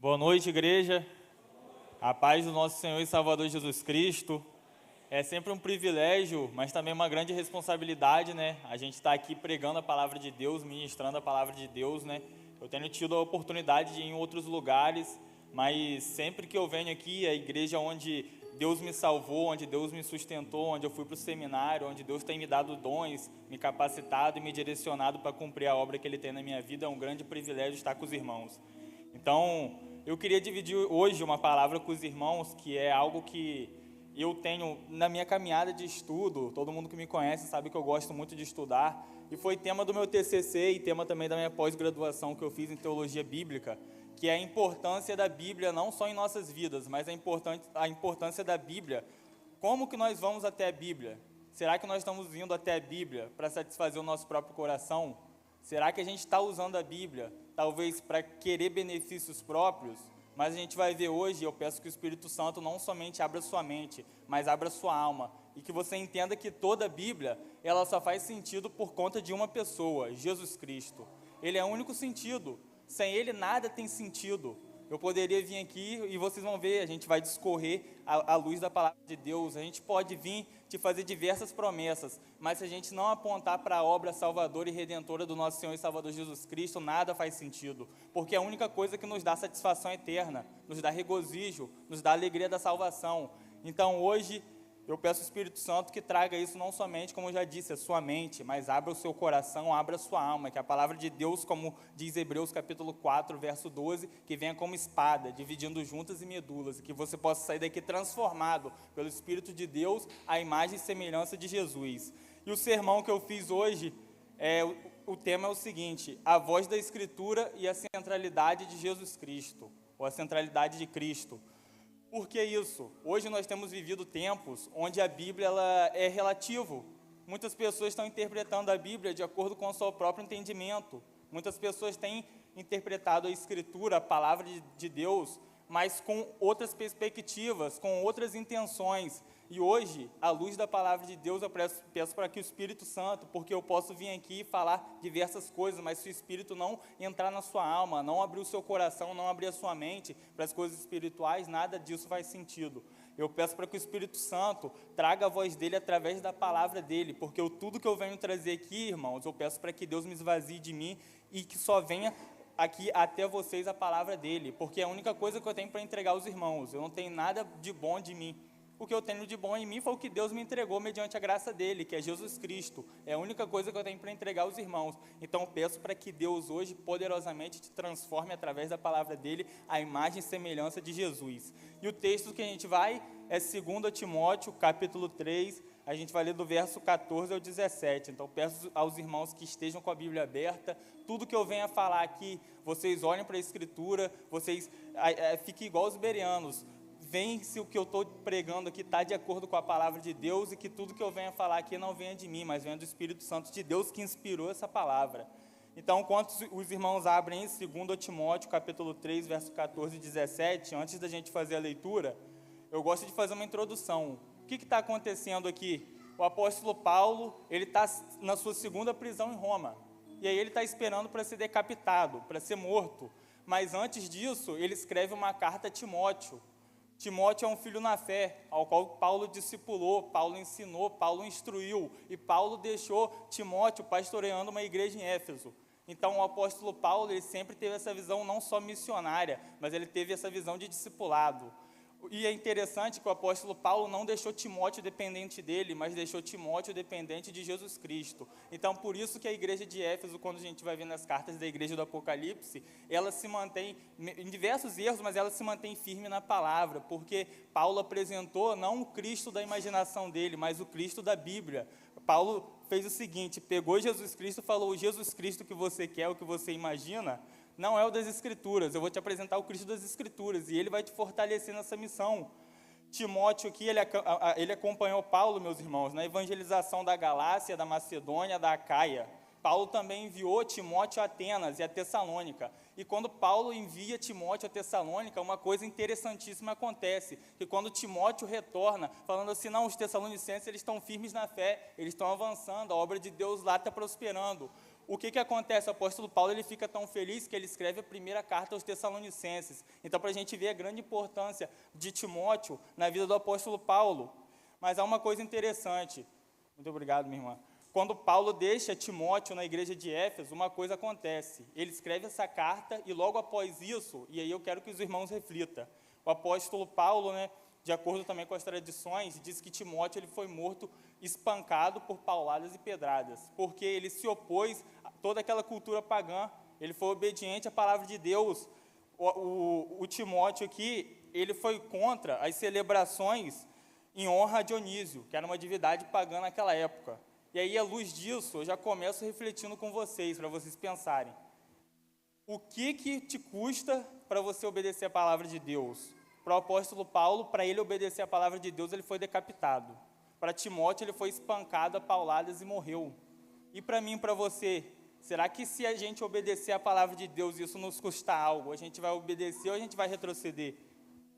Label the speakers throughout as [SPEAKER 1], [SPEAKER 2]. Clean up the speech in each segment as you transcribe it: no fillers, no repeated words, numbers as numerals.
[SPEAKER 1] Boa noite, igreja. A paz do nosso Senhor e Salvador Jesus Cristo. É sempre um privilégio, mas também uma grande responsabilidade, né? A gente está aqui pregando a palavra de Deus, ministrando a palavra de Deus, né? Eu tenho tido a oportunidade de ir em outros lugares, mas sempre que eu venho aqui, a igreja onde Deus me salvou, onde Deus me sustentou, onde eu fui para o seminário, onde Deus tem me dado dons, me capacitado e me direcionado para cumprir a obra que Ele tem na minha vida, é um grande privilégio estar com os irmãos. Então, eu queria dividir hoje uma palavra com os irmãos, que é algo que eu tenho na minha caminhada de estudo. Todo mundo que me conhece sabe que eu gosto muito de estudar, e foi tema do meu TCC e tema também da minha pós-graduação que eu fiz em Teologia Bíblica, que é a importância da Bíblia não só em nossas vidas, mas a importância da Bíblia. Como que nós vamos até a Bíblia? Será que nós estamos indo até a Bíblia para satisfazer o nosso próprio coração? Será que a gente está usando a Bíblia, talvez para querer benefícios próprios? Mas a gente vai ver hoje, eu peço que o Espírito Santo não somente abra sua mente, mas abra sua alma, e que você entenda que toda a Bíblia, ela só faz sentido por conta de uma pessoa, Jesus Cristo. Ele é o único sentido, sem Ele nada tem sentido. Eu poderia vir aqui e vocês vão ver, a gente vai discorrer à luz da palavra de Deus. A gente pode vir te fazer diversas promessas, mas se a gente não apontar para a obra salvadora e redentora do nosso Senhor e Salvador Jesus Cristo, nada faz sentido, porque é a única coisa que nos dá satisfação eterna, nos dá regozijo, nos dá alegria da salvação. Então hoje eu peço ao Espírito Santo que traga isso não somente, como eu já disse, a sua mente, mas abra o seu coração, abra a sua alma, que a palavra de Deus, como diz Hebreus capítulo 4, verso 12, que venha como espada, dividindo juntas e medulas, e que você possa sair daqui transformado pelo Espírito de Deus, à imagem e semelhança de Jesus. E o sermão que eu fiz hoje, o tema é o seguinte: a voz da Escritura e a centralidade de Jesus Cristo, ou a centralidade de Cristo. Por que isso? Hoje nós temos vivido tempos onde a Bíblia ela é relativo. Muitas pessoas estão interpretando a Bíblia de acordo com o seu próprio entendimento. Muitas pessoas têm interpretado a Escritura, a palavra de Deus, mas com outras perspectivas, com outras intenções. E hoje, à luz da palavra de Deus, eu peço para que o Espírito Santo, porque eu posso vir aqui e falar diversas coisas, mas se o Espírito não entrar na sua alma, não abrir o seu coração, não abrir a sua mente para as coisas espirituais, nada disso faz sentido. Eu peço para que o Espírito Santo traga a voz dele através da palavra dele, porque tudo que eu venho trazer aqui, irmãos, eu peço para que Deus me esvazie de mim e que só venha aqui até vocês a palavra dele, porque é a única coisa que eu tenho para entregar aos irmãos. Eu não tenho nada de bom de mim. O que eu tenho de bom em mim foi o que Deus me entregou mediante a graça dele, que é Jesus Cristo. É a única coisa que eu tenho para entregar aos irmãos. Então eu peço para que Deus hoje poderosamente te transforme através da palavra dele à imagem e semelhança de Jesus. E o texto que a gente vai é 2 Timóteo, capítulo 3, a gente vai ler do verso 14 ao 17. Então peço aos irmãos que estejam com a Bíblia aberta. Tudo que eu venha falar aqui, vocês olhem para a Escritura, vocês fiquem igual os bereanos. Vem se o que eu estou pregando aqui está de acordo com a palavra de Deus, e que tudo que eu venha falar aqui não venha de mim, mas venha do Espírito Santo de Deus que inspirou essa palavra. Então, enquanto os irmãos abrem em 2 Timóteo, capítulo 3, verso 14 e 17, antes da gente fazer a leitura, eu gosto de fazer uma introdução. O que está acontecendo aqui? O apóstolo Paulo, ele está na sua segunda prisão em Roma, e aí ele está esperando para ser decapitado, para ser morto, mas antes disso, ele escreve uma carta a Timóteo. Timóteo é um filho na fé, ao qual Paulo discipulou, Paulo ensinou, Paulo instruiu, e Paulo deixou Timóteo pastoreando uma igreja em Éfeso. Então o apóstolo Paulo, ele sempre teve essa visão não só missionária, mas ele teve essa visão de discipulado. E é interessante que o apóstolo Paulo não deixou Timóteo dependente dele, mas deixou Timóteo dependente de Jesus Cristo. Então, por isso que a igreja de Éfeso, quando a gente vai ver nas cartas da igreja do Apocalipse, ela se mantém, em diversos erros, mas ela se mantém firme na palavra, porque Paulo apresentou não o Cristo da imaginação dele, mas o Cristo da Bíblia. Paulo fez o seguinte: pegou Jesus Cristo e falou: o Jesus Cristo que você quer, o que você imagina, não é o das Escrituras. Eu vou te apresentar o Cristo das Escrituras, e ele vai te fortalecer nessa missão. Timóteo aqui, ele acompanhou Paulo, meus irmãos, na evangelização da Galácia, da Macedônia, da Acaia. Paulo também enviou Timóteo a Atenas e a Tessalônica. E quando Paulo envia Timóteo a Tessalônica, uma coisa interessantíssima acontece, que quando Timóteo retorna, falando assim: não, os tessalonicenses eles estão firmes na fé, eles estão avançando, a obra de Deus lá está prosperando. o que acontece? O apóstolo Paulo ele fica tão feliz que ele escreve a primeira carta aos Tessalonicenses. Então, para a gente ver a grande importância de Timóteo na vida do apóstolo Paulo. Mas há uma coisa interessante. Muito obrigado, minha irmã. Quando Paulo deixa Timóteo na igreja de Éfeso, uma coisa acontece. Ele escreve essa carta e logo após isso, e aí eu quero que os irmãos reflitam, o apóstolo Paulo, de acordo também com as tradições, diz que Timóteo ele foi morto espancado por pauladas e pedradas, porque ele se opôs a toda aquela cultura pagã, ele foi obediente à palavra de Deus. O Timóteo aqui, ele foi contra as celebrações em honra a Dionísio, que era uma divindade pagã naquela época. E aí, à luz disso, eu já começo refletindo com vocês, para vocês pensarem. O que te custa para você obedecer a palavra de Deus? Para o apóstolo Paulo, para ele obedecer a palavra de Deus, ele foi decapitado. Para Timóteo, ele foi espancado a pauladas e morreu. E para mim e para você, será que se a gente obedecer a palavra de Deus, isso nos custar algo, a gente vai obedecer ou a gente vai retroceder?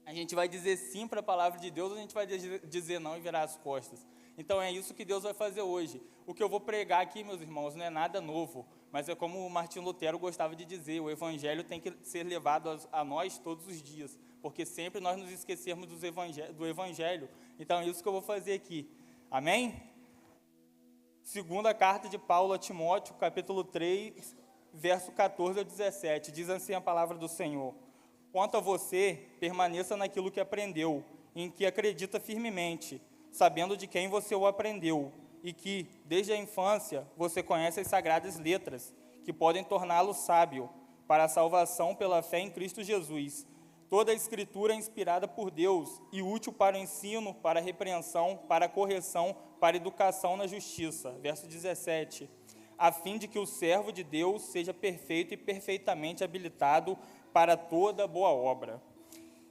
[SPEAKER 1] A gente vai dizer sim para a palavra de Deus ou a gente vai dizer não e virar as costas? Então é isso que Deus vai fazer hoje. O que eu vou pregar aqui, meus irmãos, não é nada novo, mas é como o Martinho Lutero gostava de dizer, o evangelho tem que ser levado a nós todos os dias, porque sempre nós nos esquecemos do evangelho. Então é isso que eu vou fazer aqui. Amém? Segunda carta de Paulo a Timóteo, capítulo 3, verso 14 ao 17, diz assim a palavra do Senhor: quanto a você, permaneça naquilo que aprendeu, em que acredita firmemente, sabendo de quem você o aprendeu, e que, desde a infância, você conhece as sagradas letras, que podem torná-lo sábio, para a salvação pela fé em Cristo Jesus. Toda a Escritura é inspirada por Deus, e útil para o ensino, para a repreensão, para a correção, para a educação na justiça. Verso 17. A fim de que o servo de Deus seja perfeito e perfeitamente habilitado para toda boa obra.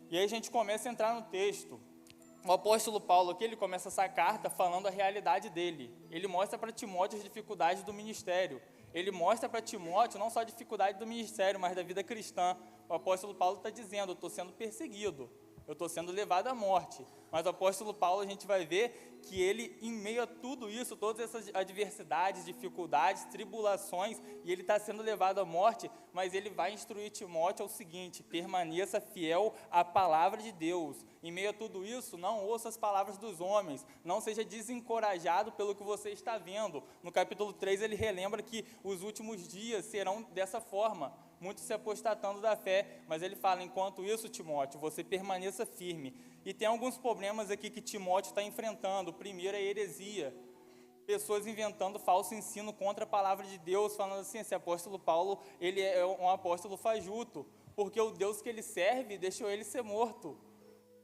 [SPEAKER 1] E aí a gente começa a entrar no texto. O apóstolo Paulo aqui, ele começa essa carta falando a realidade dele. Ele mostra para Timóteo as dificuldades do ministério. Ele mostra para Timóteo não só a dificuldade do ministério, mas da vida cristã. O apóstolo Paulo está dizendo, eu estou sendo perseguido, eu estou sendo levado à morte. Mas o apóstolo Paulo, a gente vai ver que ele, em meio a tudo isso, todas essas adversidades, dificuldades, tribulações, e ele está sendo levado à morte, mas ele vai instruir Timóteo ao seguinte: permaneça fiel à palavra de Deus. Em meio a tudo isso, não ouça as palavras dos homens, não seja desencorajado pelo que você está vendo. No capítulo 3, ele relembra que os últimos dias serão dessa forma, muitos se apostatando da fé, mas ele fala, enquanto isso, Timóteo, você permaneça firme. E tem alguns problemas aqui que Timóteo está enfrentando. O primeiro é a heresia, pessoas inventando falso ensino contra a palavra de Deus, falando assim, esse apóstolo Paulo, ele é um apóstolo fajuto, porque o Deus que ele serve deixou ele ser morto.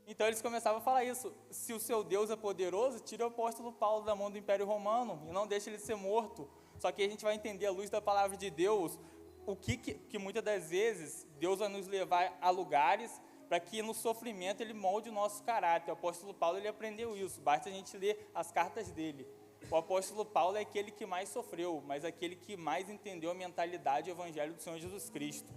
[SPEAKER 1] Então eles começavam a falar isso, se o seu Deus é poderoso, tira o apóstolo Paulo da mão do Império Romano, e não deixa ele ser morto. Só que a gente vai entender, à luz da palavra de Deus, o que muitas das vezes Deus vai nos levar a lugares para que no sofrimento ele molde o nosso caráter. O apóstolo Paulo ele aprendeu isso, basta a gente ler as cartas dele. O apóstolo Paulo é aquele que mais sofreu, mas aquele que mais entendeu a mentalidade do evangelho do Senhor Jesus Cristo.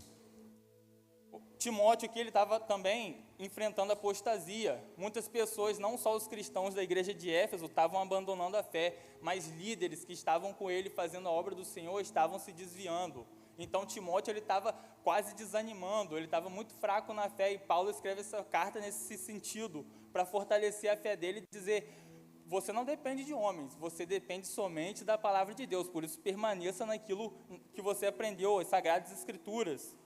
[SPEAKER 1] Timóteo aqui, ele estava também enfrentando apostasia. Muitas pessoas, não só os cristãos da igreja de Éfeso, estavam abandonando a fé, mas líderes que estavam com ele fazendo a obra do Senhor estavam se desviando. Então Timóteo ele estava quase desanimando, ele estava muito fraco na fé, e Paulo escreve essa carta nesse sentido, para fortalecer a fé dele e dizer: você não depende de homens, você depende somente da palavra de Deus, por isso permaneça naquilo que você aprendeu, as Sagradas Escrituras.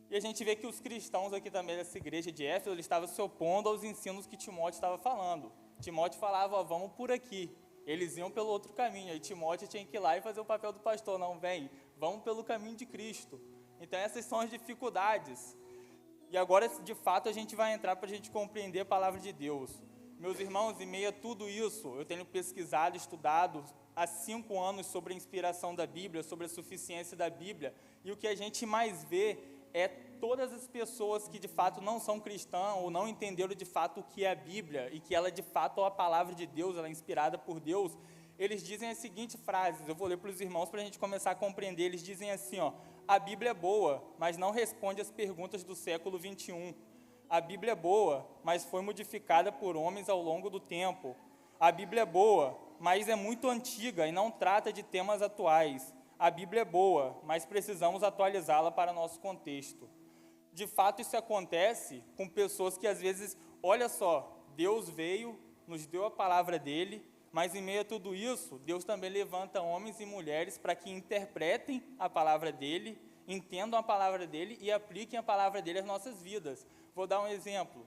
[SPEAKER 1] E a gente vê que os cristãos aqui também dessa igreja de Éfeso, eles estavam se opondo aos ensinos que Timóteo estava falando. Timóteo falava, vamos por aqui. Eles iam pelo outro caminho, aí Timóteo tinha que ir lá e fazer o papel do pastor. Não, vem, vamos pelo caminho de Cristo. Então essas são as dificuldades. E agora, de fato, a gente vai entrar para a gente compreender a palavra de Deus. Meus irmãos, em meio a tudo isso, eu tenho pesquisado, estudado há 5 anos sobre a inspiração da Bíblia, sobre a suficiência da Bíblia, e o que a gente mais vê é todas as pessoas que de fato não são cristãs ou não entenderam de fato o que é a Bíblia e que ela de fato é a palavra de Deus, ela é inspirada por Deus. Eles dizem as seguintes frases, eu vou ler para os irmãos para a gente começar a compreender. Eles dizem assim, a Bíblia é boa, mas não responde às perguntas do século 21. A Bíblia é boa, mas foi modificada por homens ao longo do tempo. A Bíblia é boa, mas é muito antiga e não trata de temas atuais. a Bíblia é boa, mas precisamos atualizá-la para nosso contexto. De fato, isso acontece com pessoas que às vezes, olha só, Deus veio, nos deu a palavra dele, mas em meio a tudo isso, Deus também levanta homens e mulheres para que interpretem a palavra dele, entendam a palavra dele e apliquem a palavra dele às nossas vidas. Vou dar um exemplo.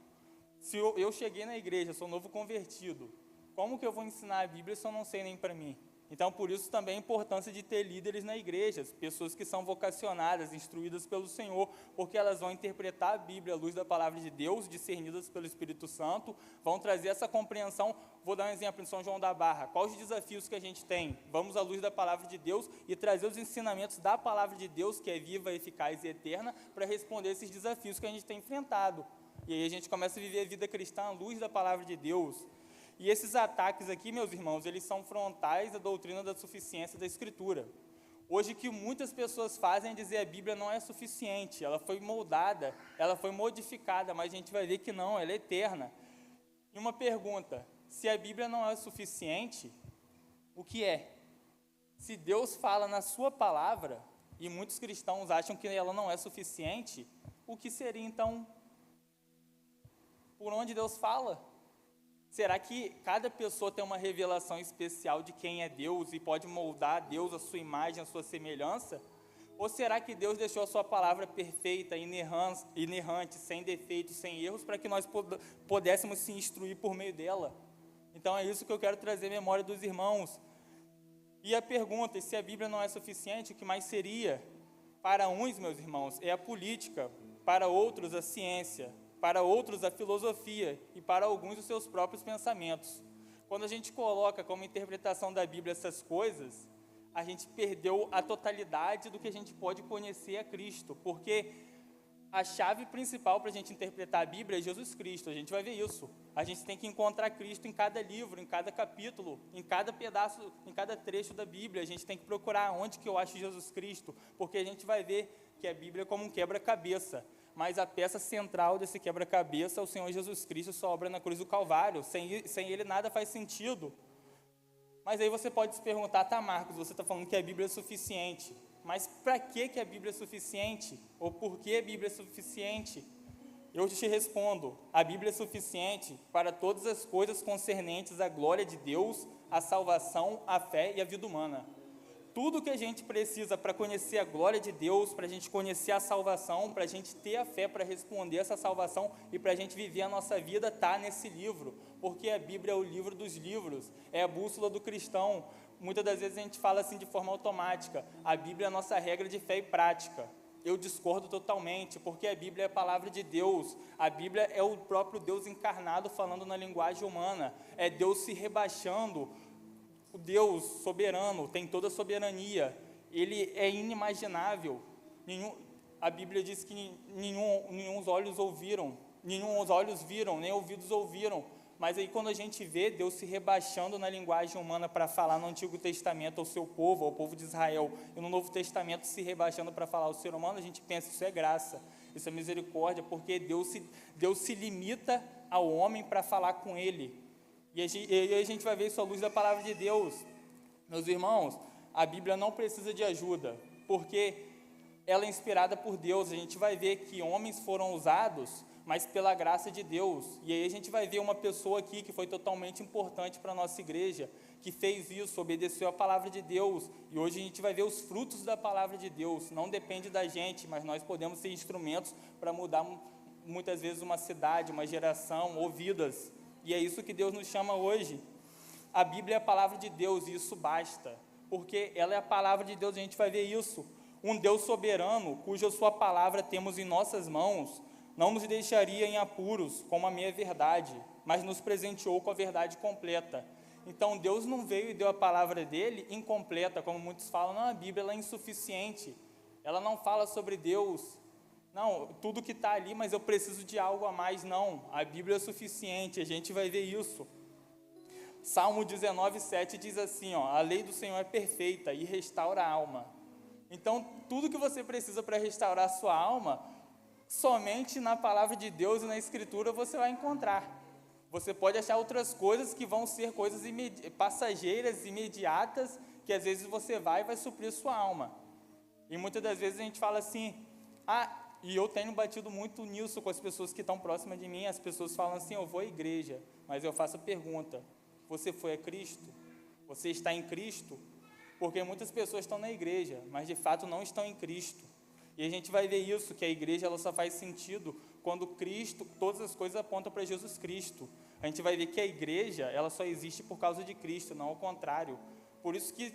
[SPEAKER 1] Se eu cheguei na igreja, sou novo convertido, como que eu vou ensinar a Bíblia se eu não sei nem para mim? Então, por isso também a importância de ter líderes na igreja, pessoas que são vocacionadas, instruídas pelo Senhor, porque elas vão interpretar a Bíblia à luz da palavra de Deus, discernidas pelo Espírito Santo, vão trazer essa compreensão. Vou dar um exemplo em São João da Barra. Quais os desafios que a gente tem? Vamos à luz da palavra de Deus e trazer os ensinamentos da palavra de Deus, que é viva, eficaz e eterna, para responder esses desafios que a gente tem enfrentado. E aí a gente começa a viver a vida cristã à luz da palavra de Deus. E esses ataques aqui, meus irmãos, eles são frontais à doutrina da suficiência da Escritura. Hoje, o que muitas pessoas fazem é dizer a Bíblia não é suficiente, ela foi moldada, ela foi modificada, mas a gente vai ver que não, ela é eterna. E uma pergunta, se a Bíblia não é suficiente, o que é? Se Deus fala na sua palavra, e muitos cristãos acham que ela não é suficiente, o que seria então? Por onde Deus fala? Será que cada pessoa tem uma revelação especial de quem é Deus e pode moldar a Deus à sua imagem, à sua semelhança? Ou será que Deus deixou a sua palavra perfeita, inerrante, sem defeitos, sem erros, para que nós pudéssemos se instruir por meio dela? Então é isso que eu quero trazer à memória dos irmãos. E a pergunta, se a Bíblia não é suficiente, o que mais seria? Para uns, meus irmãos, é a política, para outros a ciência, para outros a filosofia e para alguns os seus próprios pensamentos. Quando a gente coloca como interpretação da Bíblia essas coisas, a gente perdeu a totalidade do que a gente pode conhecer a Cristo, porque a chave principal para a gente interpretar a Bíblia é Jesus Cristo. A gente vai ver isso. A gente tem que encontrar Cristo em cada livro, em cada capítulo, em cada pedaço, em cada trecho da Bíblia. A gente tem que procurar onde que eu acho Jesus Cristo, porque a gente vai ver que a Bíblia é como um quebra-cabeça. Mas a peça central desse quebra-cabeça é o Senhor Jesus Cristo, sua obra na cruz do Calvário. Sem Ele nada faz sentido. Mas aí você pode se perguntar, tá, Marcos, você está falando que a Bíblia é suficiente. Mas para que a Bíblia é suficiente? Ou por que a Bíblia é suficiente? Eu te respondo, a Bíblia é suficiente para todas as coisas concernentes à glória de Deus, à salvação, à fé e à vida humana. Tudo que a gente precisa para conhecer a glória de Deus, para a gente conhecer a salvação, para a gente ter a fé para responder essa salvação e para a gente viver a nossa vida, está nesse livro, porque a Bíblia é o livro dos livros, é a bússola do cristão. Muitas das vezes a gente fala assim de forma automática, a Bíblia é a nossa regra de fé e prática. Eu discordo totalmente, porque a Bíblia é a palavra de Deus, a Bíblia é o próprio Deus encarnado falando na linguagem humana, é Deus se rebaixando. O Deus soberano tem toda a soberania, Ele é inimaginável. A Bíblia diz que nenhum os olhos viram, nem ouvidos ouviram. Mas aí quando a gente vê Deus se rebaixando na linguagem humana para falar no Antigo Testamento ao seu povo, ao povo de Israel, e no Novo Testamento se rebaixando para falar ao ser humano, a gente pensa, isso é graça, isso é misericórdia, porque Deus se limita ao homem para falar com ele. E a gente vai ver isso à luz da palavra de Deus. Meus irmãos, a Bíblia não precisa de ajuda, porque ela é inspirada por Deus. A gente vai ver que homens foram usados, mas pela graça de Deus. E aí a gente vai ver uma pessoa aqui que foi totalmente importante para a nossa igreja, que fez isso, obedeceu a palavra de Deus. E hoje a gente vai ver os frutos da palavra de Deus. Não depende da gente, mas nós podemos ser instrumentos para mudar muitas vezes uma cidade, uma geração ou vidas. E é isso que Deus nos chama hoje. A Bíblia é a palavra de Deus e isso basta, porque ela é a palavra de Deus, a gente vai ver isso. Um Deus soberano, cuja sua palavra temos em nossas mãos, não nos deixaria em apuros com a meia-verdade, mas nos presenteou com a verdade completa. Então Deus não veio e deu a palavra dele incompleta, como muitos falam, não, a Bíblia ela é insuficiente, ela não fala sobre Deus. Não, tudo que está ali, mas eu preciso de algo a mais. Não, a Bíblia é suficiente, a gente vai ver isso. Salmo 19:7 diz assim, a lei do Senhor é perfeita e restaura a alma. Então, tudo que você precisa para restaurar a sua alma, somente na palavra de Deus e na Escritura você vai encontrar. Você pode achar outras coisas que vão ser coisas passageiras, imediatas, que às vezes você vai suprir sua alma. E muitas das vezes a gente fala assim, e eu tenho batido muito nisso com as pessoas que estão próximas de mim, as pessoas falam assim, eu vou à igreja, mas eu faço a pergunta, você foi a Cristo? Você está em Cristo? Porque muitas pessoas estão na igreja, mas de fato não estão em Cristo. E a gente vai ver isso, que a igreja ela só faz sentido quando Cristo, todas as coisas apontam para Jesus Cristo. A gente vai ver que a igreja, ela só existe por causa de Cristo, não ao contrário. Por isso que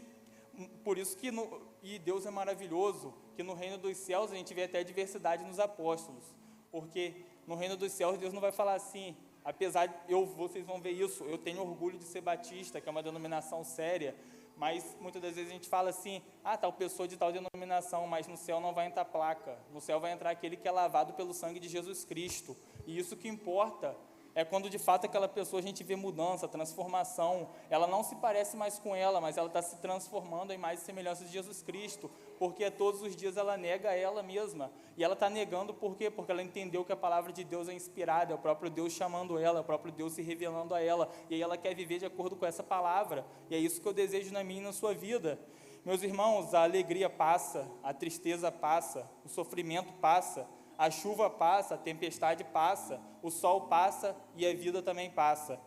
[SPEAKER 1] e Deus é maravilhoso, que no reino dos céus a gente vê até diversidade nos apóstolos. Porque no reino dos céus Deus não vai falar assim, apesar de vocês vão ver isso, eu tenho orgulho de ser batista, que é uma denominação séria, mas muitas das vezes a gente fala assim, tal pessoa de tal denominação, mas no céu não vai entrar placa, no céu vai entrar aquele que é lavado pelo sangue de Jesus Cristo, e isso que importa, é quando de fato aquela pessoa a gente vê mudança, transformação, ela não se parece mais com ela, mas ela está se transformando em mais semelhança de Jesus Cristo, porque todos os dias ela nega ela mesma, e ela está negando por quê? Porque ela entendeu que a palavra de Deus é inspirada, é o próprio Deus chamando ela, é o próprio Deus se revelando a ela, e aí ela quer viver de acordo com essa palavra, e é isso que eu desejo na minha e na sua vida. Meus irmãos, a alegria passa, a tristeza passa, o sofrimento passa, a chuva passa, a tempestade passa, o sol passa e a vida também passa.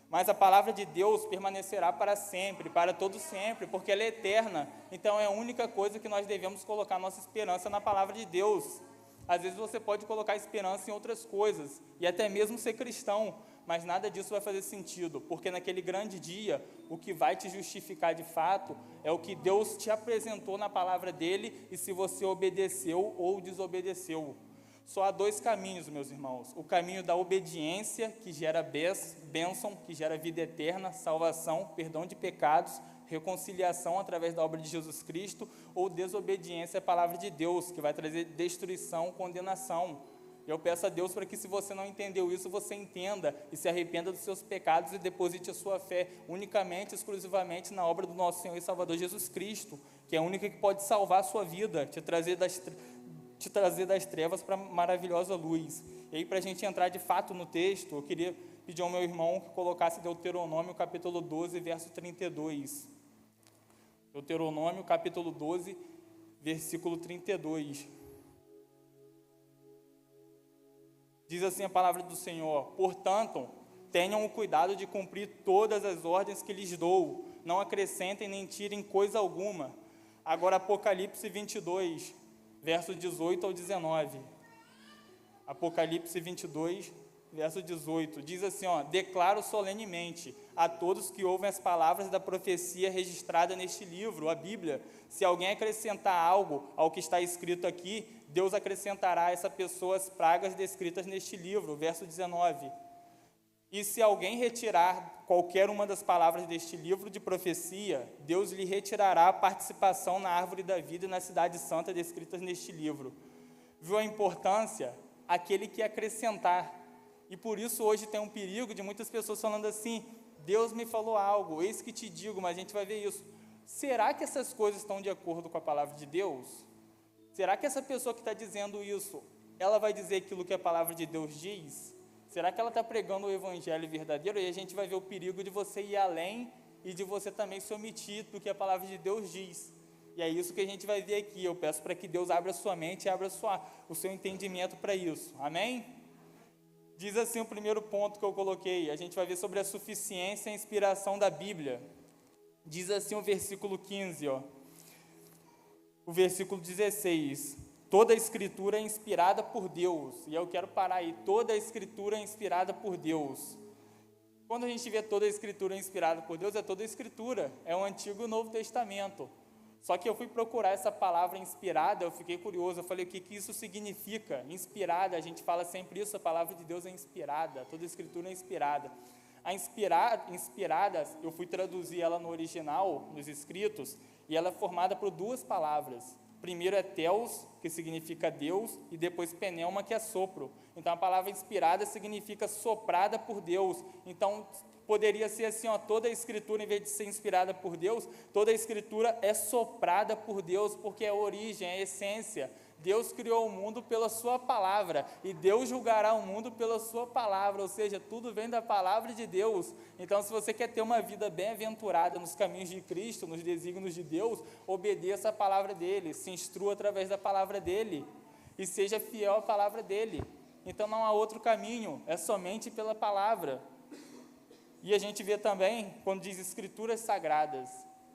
[SPEAKER 1] Mas a palavra de Deus permanecerá para sempre, para todo sempre, porque ela é eterna. Então é a única coisa que nós devemos colocar nossa esperança na palavra de Deus. Às vezes você pode colocar esperança em outras coisas, e até mesmo ser cristão, mas nada disso vai fazer sentido, porque naquele grande dia, o que vai te justificar de fato, é o que Deus te apresentou na palavra dele, e se você obedeceu ou desobedeceu. Só há dois caminhos, meus irmãos, o caminho da obediência, que gera bênção, que gera vida eterna, salvação, perdão de pecados, reconciliação através da obra de Jesus Cristo, ou desobediência à palavra de Deus, que vai trazer destruição, condenação. Eu peço a Deus para que, se você não entendeu isso, você entenda e se arrependa dos seus pecados e deposite a sua fé unicamente, exclusivamente na obra do nosso Senhor e Salvador Jesus Cristo, que é a única que pode salvar a sua vida, te trazer das trevas para a maravilhosa luz. E aí, para a gente entrar de fato no texto, eu queria pedir ao meu irmão que colocasse Deuteronômio capítulo 12, verso 32. Deuteronômio capítulo 12, versículo 32. Diz assim a palavra do Senhor: portanto, tenham o cuidado de cumprir todas as ordens que lhes dou, não acrescentem nem tirem coisa alguma. Agora Apocalipse 22, verso 18 ao 19. Apocalipse 22, verso 18. Diz assim, declaro solenemente a todos que ouvem as palavras da profecia registrada neste livro, a Bíblia, se alguém acrescentar algo ao que está escrito aqui, Deus acrescentará a essa pessoa as pragas descritas neste livro, verso 19. E se alguém retirar qualquer uma das palavras deste livro de profecia, Deus lhe retirará a participação na árvore da vida e na cidade santa descritas neste livro. Viu a importância? Aquele que acrescentar. E por isso hoje tem um perigo de muitas pessoas falando assim, Deus me falou algo, eis que te digo, mas a gente vai ver isso. Será que essas coisas estão de acordo com a palavra de Deus? Será que essa pessoa que está dizendo isso, ela vai dizer aquilo que a palavra de Deus diz? Será que ela está pregando o evangelho verdadeiro? E a gente vai ver o perigo de você ir além e de você também se omitir do que a palavra de Deus diz. E é isso que a gente vai ver aqui. Eu peço para que Deus abra a sua mente e abra o seu entendimento para isso. Amém? Diz assim o primeiro ponto que eu coloquei. A gente vai ver sobre a suficiência e a inspiração da Bíblia. Diz assim o versículo 15, o versículo 16. Toda a Escritura é inspirada por Deus. E eu quero parar aí. Toda a Escritura é inspirada por Deus. Quando a gente vê toda a Escritura inspirada por Deus, é toda a Escritura. É o Antigo e o Novo Testamento. Só que eu fui procurar essa palavra inspirada, eu fiquei curioso, eu falei, o que isso significa? Inspirada, a gente fala sempre isso, a palavra de Deus é inspirada, toda a Escritura é inspirada. A inspirada, eu fui traduzir ela no original, nos escritos, e ela é formada por duas palavras. Primeiro é theos, que significa Deus, e depois pneuma, que é sopro. Então a palavra inspirada significa soprada por Deus. Então poderia ser assim, toda a Escritura, em vez de ser inspirada por Deus, toda a Escritura é soprada por Deus, porque é a origem, é a essência. Deus criou o mundo pela sua palavra, e Deus julgará o mundo pela sua palavra, ou seja, tudo vem da palavra de Deus. Então, se você quer ter uma vida bem-aventurada nos caminhos de Cristo, nos desígnios de Deus, obedeça a palavra dele, se instrua através da palavra dele, e seja fiel à palavra dele. Então, não há outro caminho, é somente pela palavra. E a gente vê também, quando diz escrituras sagradas,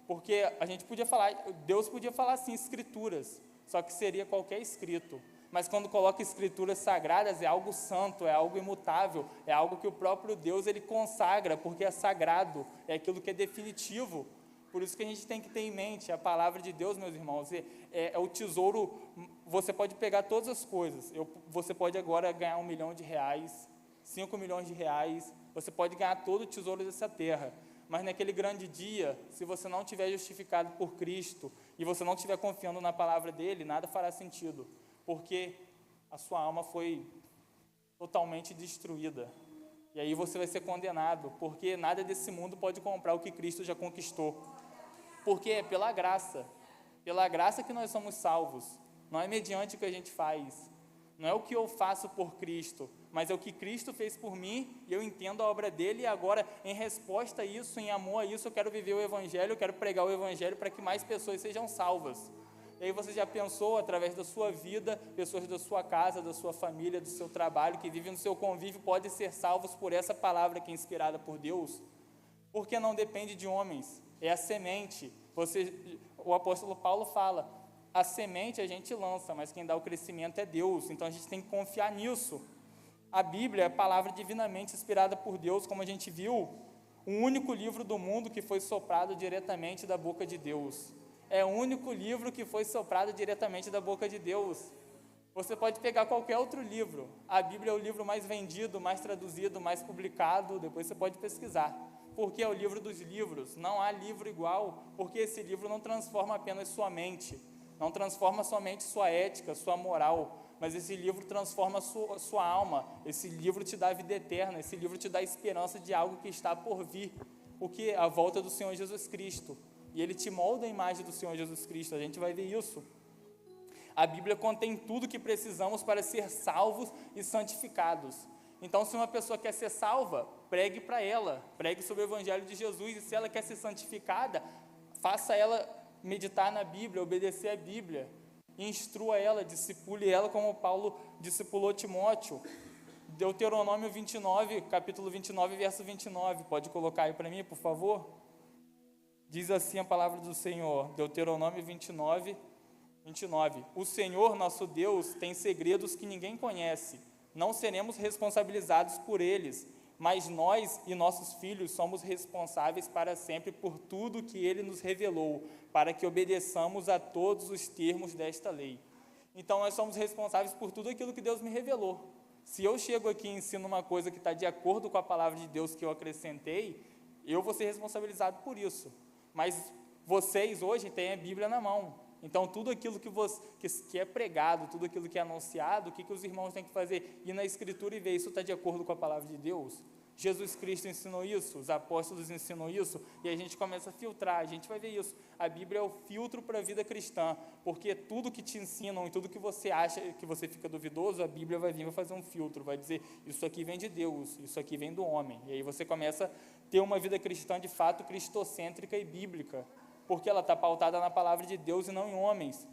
[SPEAKER 1] porque a gente podia falar, Deus podia falar assim, escrituras, só que seria qualquer escrito. Mas quando coloca escrituras sagradas, é algo santo, é algo imutável, é algo que o próprio Deus ele consagra, porque é sagrado, é aquilo que é definitivo. Por isso que a gente tem que ter em mente, a palavra de Deus, meus irmãos, é o tesouro. Você pode pegar todas as coisas, você pode agora ganhar R$1 milhão, 5 milhões de reais, você pode ganhar todo o tesouro dessa terra, mas naquele grande dia, se você não estiver justificado por Cristo, e você não estiver confiando na palavra dele, nada fará sentido, porque a sua alma foi totalmente destruída, e aí você vai ser condenado, porque nada desse mundo pode comprar o que Cristo já conquistou, porque é pela graça que nós somos salvos, não é mediante o que a gente faz, não é o que eu faço por Cristo, mas é o que Cristo fez por mim, e eu entendo a obra dele, e agora, em resposta a isso, em amor a isso, eu quero viver o Evangelho, eu quero pregar o Evangelho para que mais pessoas sejam salvas. E aí você já pensou, através da sua vida, pessoas da sua casa, da sua família, do seu trabalho, que vivem no seu convívio, podem ser salvos por essa palavra que é inspirada por Deus? Porque não depende de homens, é a semente. O apóstolo Paulo fala, a semente a gente lança, mas quem dá o crescimento é Deus, então a gente tem que confiar nisso. A Bíblia é a palavra divinamente inspirada por Deus, como a gente viu, o único livro do mundo que foi soprado diretamente da boca de Deus. É o único livro que foi soprado diretamente da boca de Deus. Você pode pegar qualquer outro livro, a Bíblia é o livro mais vendido, mais traduzido, mais publicado, depois você pode pesquisar, porque é o livro dos livros, não há livro igual, porque esse livro não transforma apenas sua mente, não transforma somente sua ética, sua moral, mas esse livro transforma sua alma, esse livro te dá vida eterna, esse livro te dá esperança de algo que está por vir, o que é a volta do Senhor Jesus Cristo, e ele te molda a imagem do Senhor Jesus Cristo, a gente vai ver isso. A Bíblia contém tudo que precisamos para ser salvos e santificados. Então, se uma pessoa quer ser salva, pregue para ela, pregue sobre o Evangelho de Jesus, e se ela quer ser santificada, faça ela meditar na Bíblia, obedecer a Bíblia, instrua ela, discipule ela como Paulo discipulou Timóteo. Deuteronômio 29, capítulo 29, verso 29, pode colocar aí para mim, por favor? Diz assim a palavra do Senhor, Deuteronômio 29, 29. O Senhor nosso Deus tem segredos que ninguém conhece, não seremos responsabilizados por eles, mas nós e nossos filhos somos responsáveis para sempre por tudo que Ele nos revelou, para que obedeçamos a todos os termos desta lei. Então, nós somos responsáveis por tudo aquilo que Deus me revelou. Se eu chego aqui e ensino uma coisa que está de acordo com a palavra de Deus que eu acrescentei, eu vou ser responsabilizado por isso. Mas vocês hoje têm a Bíblia na mão. Então, tudo aquilo que é pregado, tudo aquilo que é anunciado, o que os irmãos têm que fazer? Ir na Escritura e ver, isso está de acordo com a palavra de Deus? Jesus Cristo ensinou isso, os apóstolos ensinam isso, e a gente começa a filtrar, a gente vai ver isso. A Bíblia é o filtro para a vida cristã, porque tudo que te ensinam e tudo que você acha que você fica duvidoso, a Bíblia vai vir e vai fazer um filtro, vai dizer, isso aqui vem de Deus, isso aqui vem do homem. E aí você começa a ter uma vida cristã de fato cristocêntrica e bíblica, porque ela está pautada na palavra de Deus e não em homens.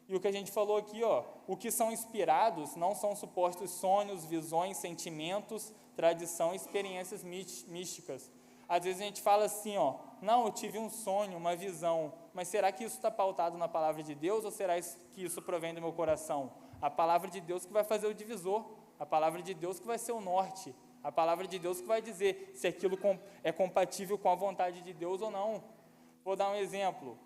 [SPEAKER 1] E o que a gente falou aqui, o que são inspirados não são supostos sonhos, visões, sentimentos, tradição e experiências místicas. Às vezes a gente fala assim, não, eu tive um sonho, uma visão, mas será que isso está pautado na palavra de Deus ou será que isso provém do meu coração? A palavra de Deus que vai fazer o divisor, a palavra de Deus que vai ser o norte, a palavra de Deus que vai dizer se aquilo é compatível com a vontade de Deus ou não. Vou dar um exemplo.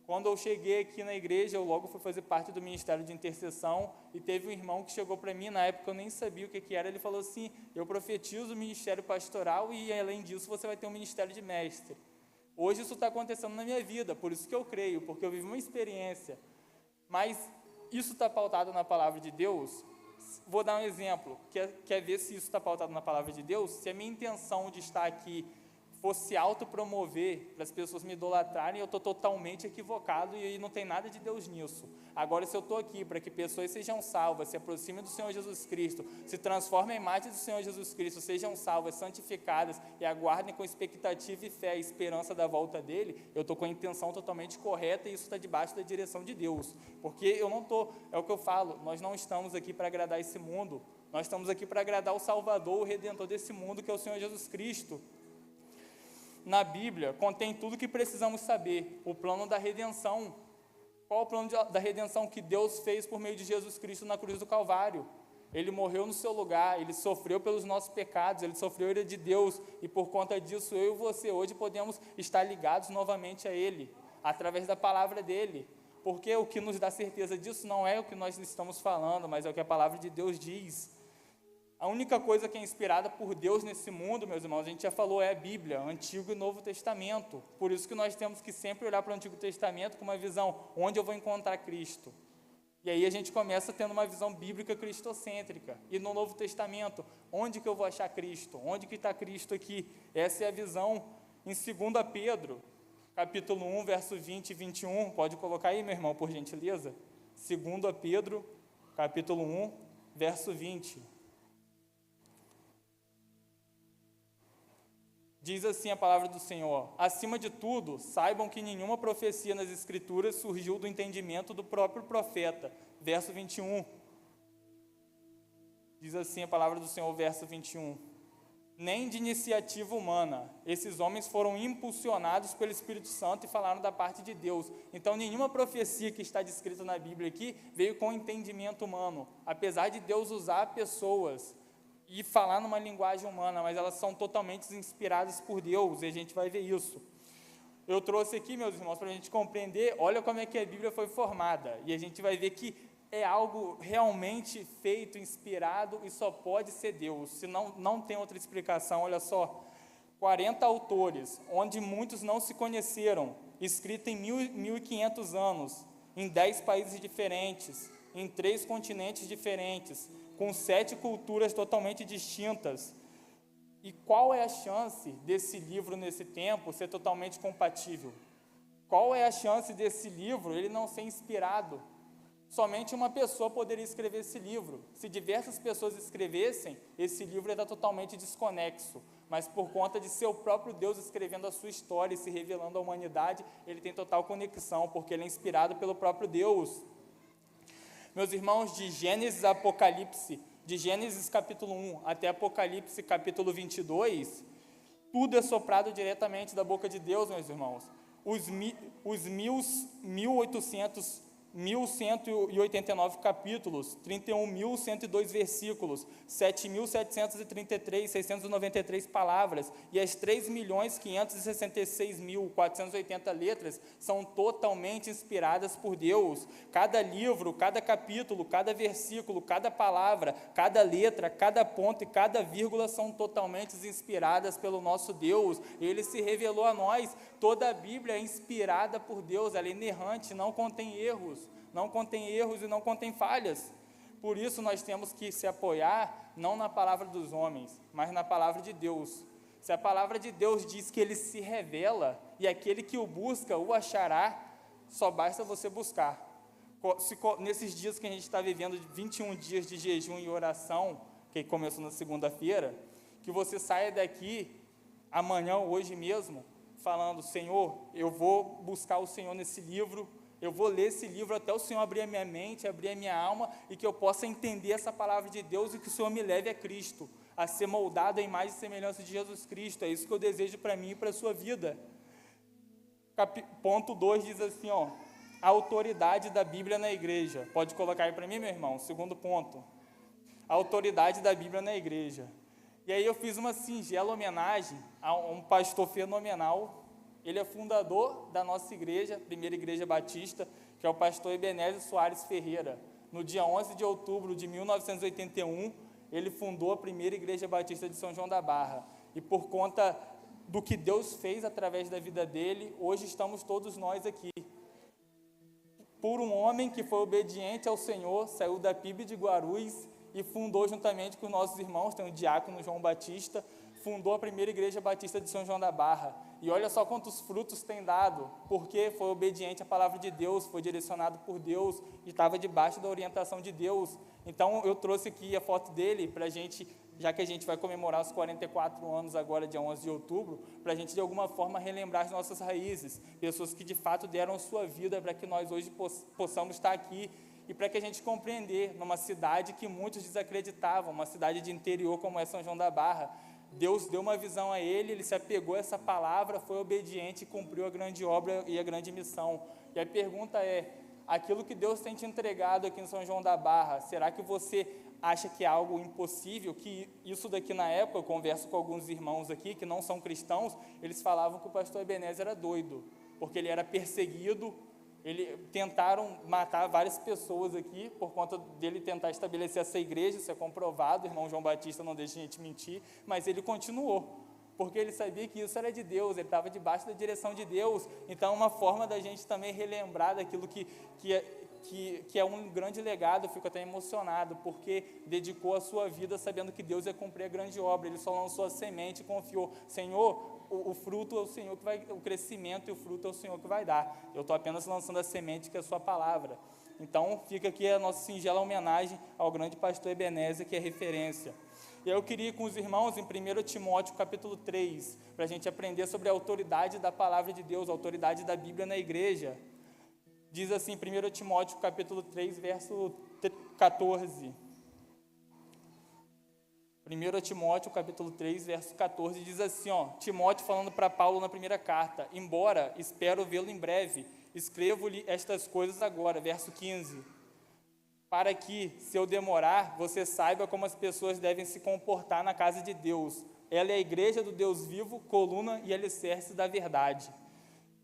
[SPEAKER 1] Quando eu cheguei aqui na igreja, eu logo fui fazer parte do ministério de intercessão e teve um irmão que chegou para mim, na época eu nem sabia o que era, ele falou assim, eu profetizo o ministério pastoral e além disso você vai ter um ministério de mestre. Hoje isso está acontecendo na minha vida, por isso que eu creio, porque eu vivi uma experiência, mas isso está pautado na palavra de Deus? Vou dar um exemplo, quer ver se isso está pautado na palavra de Deus? Se a minha intenção de estar aqui
[SPEAKER 2] for se autopromover para as pessoas me idolatrarem, eu estou totalmente equivocado e não tem nada de Deus nisso. Agora, se eu estou aqui para que pessoas sejam salvas, se aproximem do Senhor Jesus Cristo, se transformem em imagem do Senhor Jesus Cristo, sejam salvas, santificadas e aguardem com expectativa e fé e esperança da volta dele, eu estou com a intenção totalmente correta e isso está debaixo da direção de Deus. Porque eu não estou, é o que eu falo, nós não estamos aqui para agradar esse mundo, nós estamos aqui para agradar o Salvador, o Redentor desse mundo, que é o Senhor Jesus Cristo. Na Bíblia contém tudo o que precisamos saber, o plano da redenção. Qual o plano da redenção que Deus fez por meio de Jesus Cristo na cruz do Calvário? Ele morreu no seu lugar, ele sofreu pelos nossos pecados, ele sofreu a ira de Deus, e por conta disso eu e você hoje podemos estar ligados novamente a ele, através da palavra dele. Porque o que nos dá certeza disso não é o que nós estamos falando, mas é o que a palavra de Deus diz. A única coisa que é inspirada por Deus nesse mundo, meus irmãos, a gente já falou, é a Bíblia, Antigo e Novo Testamento. Por isso que nós temos que sempre olhar para o Antigo Testamento com uma visão, onde eu vou encontrar Cristo? E aí a gente começa tendo uma visão bíblica cristocêntrica. E no Novo Testamento, onde que eu vou achar Cristo? Onde que está Cristo aqui? Essa é a visão em 2 Pedro, capítulo 1, verso 20 e 21. Pode colocar aí, meu irmão, por gentileza? 2 Pedro, capítulo 1, verso 20. Diz assim a palavra do Senhor: acima de tudo, saibam que nenhuma profecia nas Escrituras surgiu do entendimento do próprio profeta. Verso 21. Diz assim a palavra do Senhor, verso 21. Nem de iniciativa humana, esses homens foram impulsionados pelo Espírito Santo e falaram da parte de Deus. Então, nenhuma profecia que está descrita na Bíblia aqui veio com entendimento humano. Apesar de Deus usar pessoas e falar numa linguagem humana, mas elas são totalmente inspiradas por Deus, e a gente vai ver isso. Eu trouxe aqui, meus irmãos, para a gente compreender, olha como é que a Bíblia foi formada, e a gente vai ver que é algo realmente feito, inspirado, e só pode ser Deus, senão não tem outra explicação. Olha só, 40 autores, onde muitos não se conheceram, escrito em 1500 anos, em 10 países diferentes, em 3 continentes diferentes, com 7 culturas totalmente distintas. E qual é a chance desse livro nesse tempo ser totalmente compatível? Qual é a chance desse livro ele não ser inspirado? Somente uma pessoa poderia escrever esse livro. Se diversas pessoas escrevessem, esse livro era totalmente desconexo. Mas por conta de ser o próprio Deus escrevendo a sua história e se revelando à humanidade, ele tem total conexão, porque ele é inspirado pelo próprio Deus. Meus irmãos, de Gênesis a Apocalipse, de Gênesis capítulo 1 até Apocalipse capítulo 22, tudo é soprado diretamente da boca de Deus, meus irmãos. Os 1.189 capítulos, 31.102 versículos, 7.733, 693 palavras, e as 3.566.480 letras são totalmente inspiradas por Deus. Cada livro, cada capítulo, cada versículo, cada palavra, cada letra, cada ponto e cada vírgula são totalmente inspiradas pelo nosso Deus. Ele se revelou a nós. Toda a Bíblia é inspirada por Deus, ela é inerrante, não contém erros e não contém falhas. Por isso nós temos que se apoiar não na palavra dos homens, mas na palavra de Deus. Se a palavra de Deus diz que ele se revela, e aquele que o busca o achará, só basta você buscar. Nesses dias que a gente está vivendo, 21 dias de jejum e oração, que começou na segunda-feira, que você saia daqui amanhã, hoje mesmo, falando: Senhor, eu vou buscar o Senhor nesse livro, eu vou ler esse livro até o Senhor abrir a minha mente, abrir a minha alma, e que eu possa entender essa palavra de Deus, e que o Senhor me leve a Cristo, a ser moldado à imagem e semelhança de Jesus Cristo. É isso que eu desejo para mim e para a sua vida. Ponto 2 diz assim, a autoridade da Bíblia na igreja. Pode colocar aí para mim, meu irmão? Segundo ponto, a autoridade da Bíblia na igreja. E aí eu fiz uma singela homenagem a um pastor fenomenal. Ele é fundador da nossa igreja, Primeira Igreja Batista, que é o pastor Ebenezer Soares Ferreira. No dia 11 de outubro de 1981, ele fundou a Primeira Igreja Batista de São João da Barra. E por conta do que Deus fez através da vida dele, hoje estamos todos nós aqui. Por um homem que foi obediente ao Senhor, saiu da PIB de Guarulhos e fundou juntamente com nossos irmãos, tem o diácono João Batista, fundou a primeira igreja batista de São João da Barra. E olha só quantos frutos tem dado, porque foi obediente à palavra de Deus, foi direcionado por Deus e estava debaixo da orientação de Deus. Então eu trouxe aqui a foto dele para a gente, já que a gente vai comemorar os 44 anos agora, dia 11 de outubro, para a gente de alguma forma relembrar as nossas raízes, pessoas que de fato deram sua vida para que nós hoje possamos estar aqui, e para que a gente compreender, numa cidade que muitos desacreditavam, uma cidade de interior como é São João da Barra, Deus deu uma visão a ele se apegou a essa palavra, foi obediente e cumpriu a grande obra e a grande missão. E a pergunta é, aquilo que Deus tem te entregado aqui em São João da Barra, será que você acha que é algo impossível? Que isso daqui na época, eu converso com alguns irmãos aqui que não são cristãos, eles falavam que o pastor Ebenezer era doido, porque ele era perseguido, tentaram matar várias pessoas aqui, por conta dele tentar estabelecer essa igreja, isso é comprovado, o irmão João Batista não deixa a gente mentir, mas ele continuou, porque ele sabia que isso era de Deus, ele estava debaixo da direção de Deus. Então uma forma da gente também relembrar daquilo que é um grande legado. Eu fico até emocionado, porque dedicou a sua vida sabendo que Deus ia cumprir a grande obra, ele só lançou a semente e confiou, Senhor, o fruto é o Senhor que vai, o crescimento e o fruto é o Senhor que vai dar, eu estou apenas lançando a semente que é a sua palavra. Então fica aqui a nossa singela homenagem ao grande pastor Ebenezer, que é referência. E eu queria ir com os irmãos em 1 Timóteo capítulo 3, para a gente aprender sobre a autoridade da palavra de Deus, a autoridade da Bíblia na igreja. Diz assim, 1 Timóteo capítulo 3, verso 14. 1 Timóteo capítulo 3, verso 14, diz assim, Timóteo falando para Paulo na primeira carta, embora espero vê-lo em breve, escrevo-lhe estas coisas agora, verso 15, para que, se eu demorar, você saiba como as pessoas devem se comportar na casa de Deus. Ela é a igreja do Deus vivo, coluna e alicerce da verdade.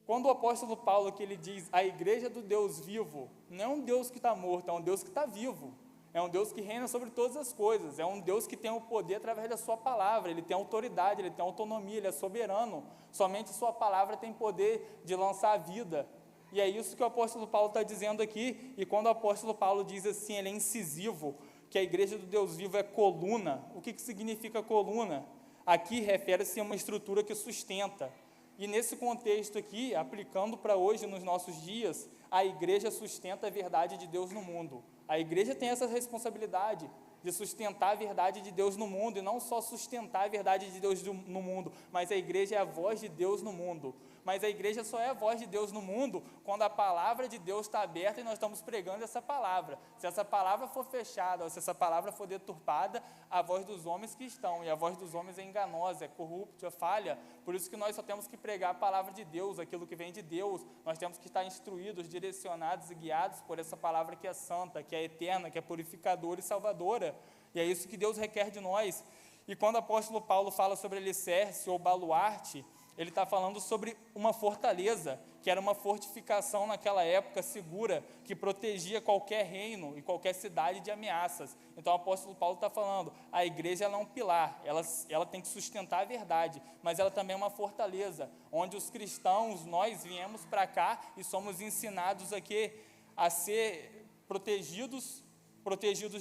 [SPEAKER 2] Quando o apóstolo Paulo que ele diz a igreja do Deus vivo, não é um Deus que está morto, é um Deus que está vivo. É um Deus que reina sobre todas as coisas, é um Deus que tem o poder através da sua palavra, ele tem autoridade, ele tem autonomia, ele é soberano, somente sua palavra tem poder de lançar a vida, e é isso que o apóstolo Paulo está dizendo aqui. E quando o apóstolo Paulo diz assim, ele é incisivo, que a igreja do Deus vivo é coluna, o que significa coluna? Aqui refere-se a uma estrutura que sustenta, e nesse contexto aqui, aplicando para hoje, nos nossos dias, a igreja sustenta a verdade de Deus no mundo. A igreja tem essa responsabilidade de sustentar a verdade de Deus no mundo, e não só sustentar a verdade de Deus no mundo, mas a igreja é a voz de Deus no mundo. Mas a igreja só é a voz de Deus no mundo quando a palavra de Deus está aberta e nós estamos pregando essa palavra. Se essa palavra for fechada, ou se essa palavra for deturpada, a voz dos homens que estão, e a voz dos homens é enganosa, é corrupta, é falha. Por isso que nós só temos que pregar a palavra de Deus, aquilo que vem de Deus. Nós temos que estar instruídos, direcionados e guiados por essa palavra que é santa, que é eterna, que é purificadora e salvadora. E é isso que Deus requer de nós. E quando o apóstolo Paulo fala sobre alicerce ou baluarte, ele está falando sobre uma fortaleza, que era uma fortificação naquela época segura, que protegia qualquer reino e qualquer cidade de ameaças. Então o apóstolo Paulo está falando, a igreja ela é um pilar, ela tem que sustentar a verdade, mas ela também é uma fortaleza, onde os cristãos, nós viemos para cá e somos ensinados aqui a ser protegidos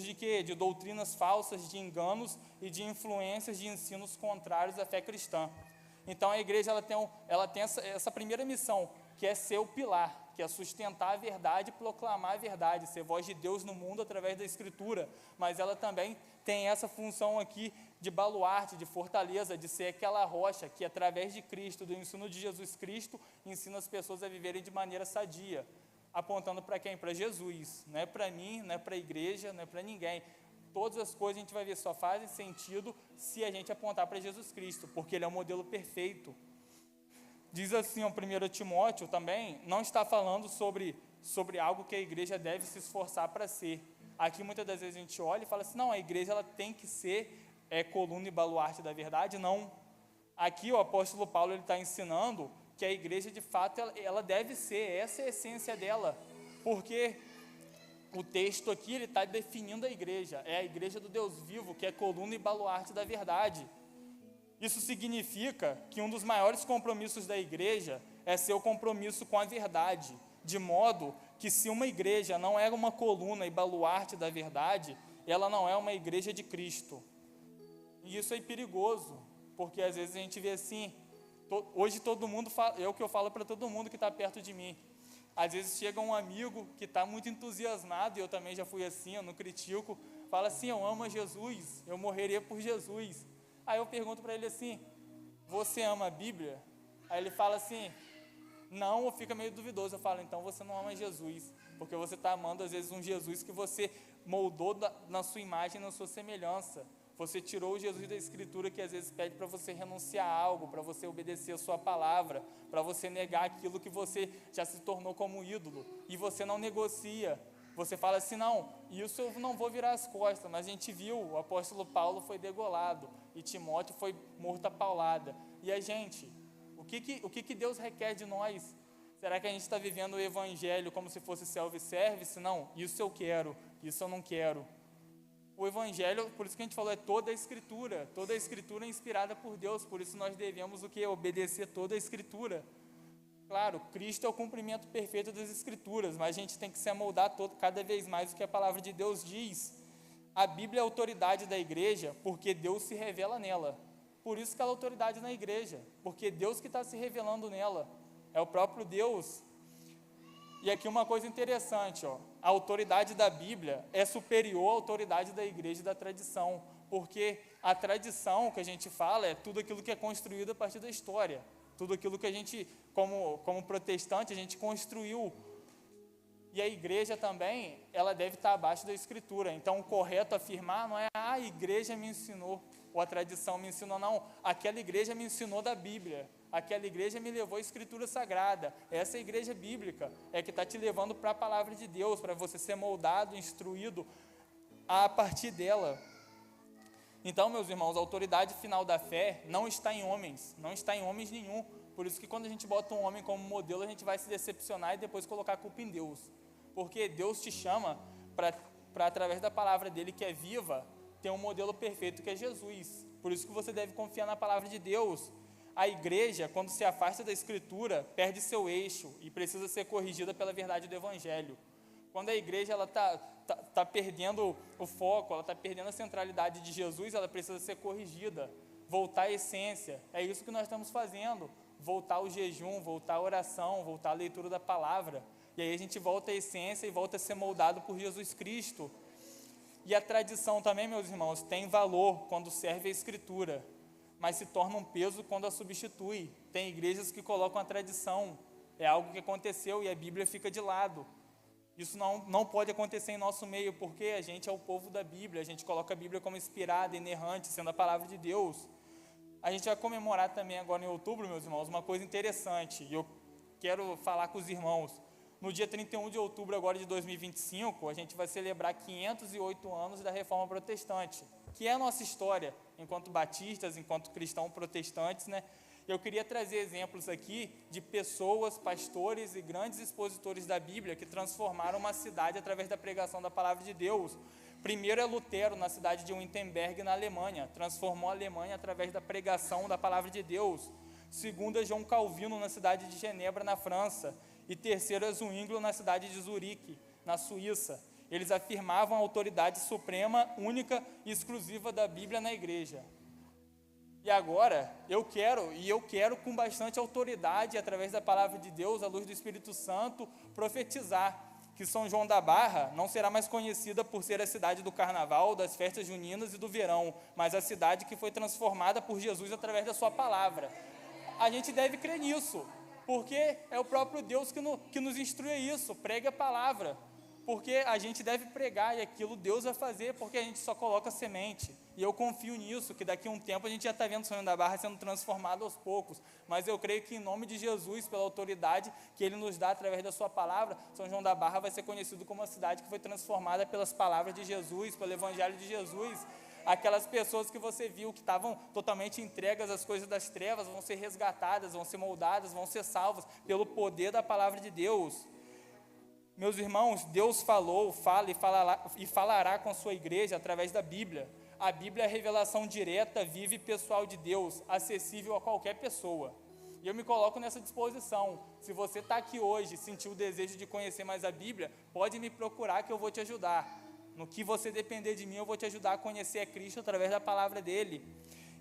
[SPEAKER 2] de quê? De doutrinas falsas, de enganos e de influências de ensinos contrários à fé cristã. Então a igreja ela tem essa primeira missão, que é ser o pilar, que é sustentar a verdade, proclamar a verdade, ser voz de Deus no mundo através da Escritura, mas ela também tem essa função aqui de baluarte, de fortaleza, de ser aquela rocha que através de Cristo, do ensino de Jesus Cristo, ensina as pessoas a viverem de maneira sadia, apontando para quem? Para Jesus, não é para mim, não é para a igreja, não é para ninguém. Todas as coisas a gente vai ver só fazem sentido se a gente apontar para Jesus Cristo, porque Ele é o modelo perfeito. Diz assim, 1 Timóteo também, não está falando sobre algo que a igreja deve se esforçar para ser. Aqui muitas das vezes a gente olha e fala assim, não, a igreja ela tem que ser coluna e baluarte da verdade. Não. Aqui o apóstolo Paulo está ensinando que a igreja de fato ela deve ser, essa é a essência dela, porque o texto aqui ele está definindo a igreja, é a igreja do Deus vivo, que é coluna e baluarte da verdade. Isso significa que um dos maiores compromissos da igreja é ser o compromisso com a verdade, de modo que se uma igreja não é uma coluna e baluarte da verdade, ela não é uma igreja de Cristo. E isso é perigoso, porque às vezes a gente vê assim, hoje todo mundo fala, é o que eu falo para todo mundo que está perto de mim. Às vezes chega um amigo que está muito entusiasmado, e eu também já fui assim, eu não critico, fala assim, eu amo a Jesus, eu morreria por Jesus. Aí eu pergunto para ele assim, você ama a Bíblia? Aí ele fala assim, não, ou fica meio duvidoso. Eu falo, então você não ama Jesus, porque você está amando às vezes um Jesus que você moldou na sua imagem, na sua semelhança. Você tirou o Jesus da Escritura, que às vezes pede para você renunciar a algo, para você obedecer a sua palavra, para você negar aquilo que você já se tornou como ídolo, e você não negocia. Você fala assim, não, isso eu não vou virar as costas, mas a gente viu, o apóstolo Paulo foi degolado, e Timóteo foi morto a paulada. E a gente, o que Deus requer de nós? Será que a gente está vivendo o evangelho como se fosse self-service? Não, isso eu quero, isso eu não quero. O evangelho, por isso que a gente falou, é toda a escritura é inspirada por Deus, por isso nós devemos o quê? Obedecer toda a escritura. Claro, Cristo é o cumprimento perfeito das escrituras, mas a gente tem que se amoldar cada vez mais o que a palavra de Deus diz. A Bíblia é a autoridade da igreja, porque Deus se revela nela. Por isso que ela é autoridade na igreja, porque Deus que está se revelando nela, é o próprio Deus. E aqui uma coisa interessante, a autoridade da Bíblia é superior à autoridade da igreja e da tradição, porque a tradição que a gente fala é tudo aquilo que é construído a partir da história, tudo aquilo que a gente, como protestante, a gente construiu. E a igreja também, ela deve estar abaixo da Escritura. Então, o correto afirmar não é a igreja me ensinou, ou a tradição me ensinou, não. Aquela igreja me ensinou da Bíblia. Aquela igreja me levou à Escritura Sagrada. Essa igreja bíblica é que está te levando para a palavra de Deus, para você ser moldado, instruído a partir dela. Então, meus irmãos, a autoridade final da fé não está em homens, não está em homens nenhum. Por isso que quando a gente bota um homem como modelo, a gente vai se decepcionar e depois colocar a culpa em Deus. Porque Deus te chama para através da palavra dele, que é viva, ter um modelo perfeito que é Jesus. Por isso que você deve confiar na palavra de Deus. A igreja, quando se afasta da Escritura, perde seu eixo e precisa ser corrigida pela verdade do Evangelho. Quando a igreja está perdendo o foco, ela está perdendo a centralidade de Jesus, ela precisa ser corrigida, voltar à essência. É isso que nós estamos fazendo, voltar ao jejum, voltar à oração, voltar à leitura da palavra. E aí a gente volta à essência e volta a ser moldado por Jesus Cristo. E a tradição também, meus irmãos, tem valor quando serve a Escritura, mas se torna um peso quando a substitui. Tem igrejas que colocam a tradição, é algo que aconteceu e a Bíblia fica de lado. Isso não pode acontecer em nosso meio, porque a gente é o povo da Bíblia, a gente coloca a Bíblia como inspirada, inerrante, sendo a palavra de Deus. A gente vai comemorar também agora em outubro, meus irmãos, uma coisa interessante, e eu quero falar com os irmãos. No dia 31 de outubro agora de 2025, a gente vai celebrar 508 anos da Reforma Protestante, que é a nossa história, enquanto batistas, enquanto cristãos protestantes, né? Eu queria trazer exemplos aqui de pessoas, pastores e grandes expositores da Bíblia que transformaram uma cidade através da pregação da palavra de Deus. Primeiro é Lutero, na cidade de Wittenberg, na Alemanha, transformou a Alemanha através da pregação da palavra de Deus. Segundo é João Calvino, na cidade de Genebra, na França. E terceiro é Zwinglio, na cidade de Zurique, na Suíça. Eles afirmavam a autoridade suprema, única e exclusiva da Bíblia na igreja. E agora, eu quero com bastante autoridade, através da palavra de Deus, à luz do Espírito Santo, profetizar que São João da Barra não será mais conhecida por ser a cidade do carnaval, das festas juninas e do verão, mas a cidade que foi transformada por Jesus através da sua palavra. A gente deve crer nisso, porque é o próprio Deus que nos instrui a isso, pregue a palavra, porque a gente deve pregar e aquilo Deus vai fazer, porque a gente só coloca semente. E eu confio nisso, que daqui a um tempo a gente já está vendo São João da Barra sendo transformado aos poucos, mas eu creio que em nome de Jesus, pela autoridade que Ele nos dá através da sua palavra, São João da Barra vai ser conhecido como uma cidade que foi transformada pelas palavras de Jesus, pelo Evangelho de Jesus. Aquelas pessoas que você viu que estavam totalmente entregas às coisas das trevas, vão ser resgatadas, vão ser moldadas, vão ser salvas pelo poder da palavra de Deus. Meus irmãos, Deus falou, fala e falará com a sua igreja através da Bíblia. A Bíblia é a revelação direta, viva e pessoal de Deus, acessível a qualquer pessoa. E eu me coloco nessa disposição. Se você está aqui hoje e sentiu o desejo de conhecer mais a Bíblia, pode me procurar que eu vou te ajudar. No que você depender de mim, eu vou te ajudar a conhecer a Cristo através da palavra dele.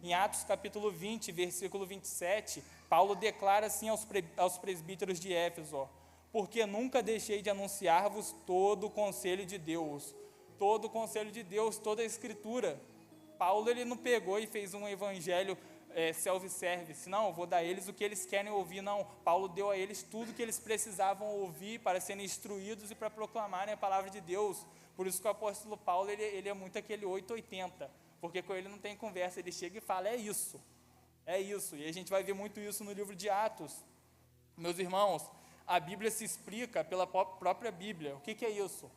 [SPEAKER 2] Em Atos capítulo 20, versículo 27, Paulo declara assim aos presbíteros de Éfeso, ó, porque nunca deixei de anunciar-vos todo o conselho de Deus. Todo o conselho de Deus, toda a Escritura. Paulo, ele não pegou e fez um evangelho self-service, não, vou dar a eles o que eles querem ouvir, não. Paulo deu a eles tudo que eles precisavam ouvir para serem instruídos e para proclamarem a palavra de Deus. Por isso que o apóstolo Paulo, ele é muito aquele 880, porque com ele não tem conversa, ele chega e fala, é isso, e a gente vai ver muito isso no livro de Atos. Meus irmãos, a Bíblia se explica pela própria Bíblia. O que é isso?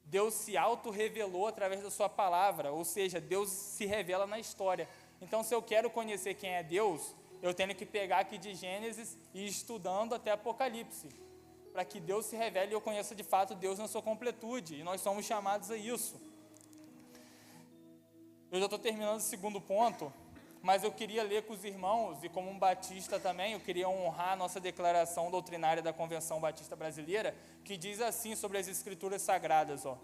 [SPEAKER 2] Deus se auto-revelou através da sua palavra, ou seja, Deus se revela na história. Então, se eu quero conhecer quem é Deus, eu tenho que pegar aqui de Gênesis e ir estudando até Apocalipse, para que Deus se revele e eu conheça de fato Deus na sua completude, e nós somos chamados a isso. Eu já estou terminando o segundo ponto, mas eu queria ler com os irmãos, e como um batista também, eu queria honrar a nossa declaração doutrinária da Convenção Batista Brasileira, que diz assim sobre as Escrituras Sagradas, ó.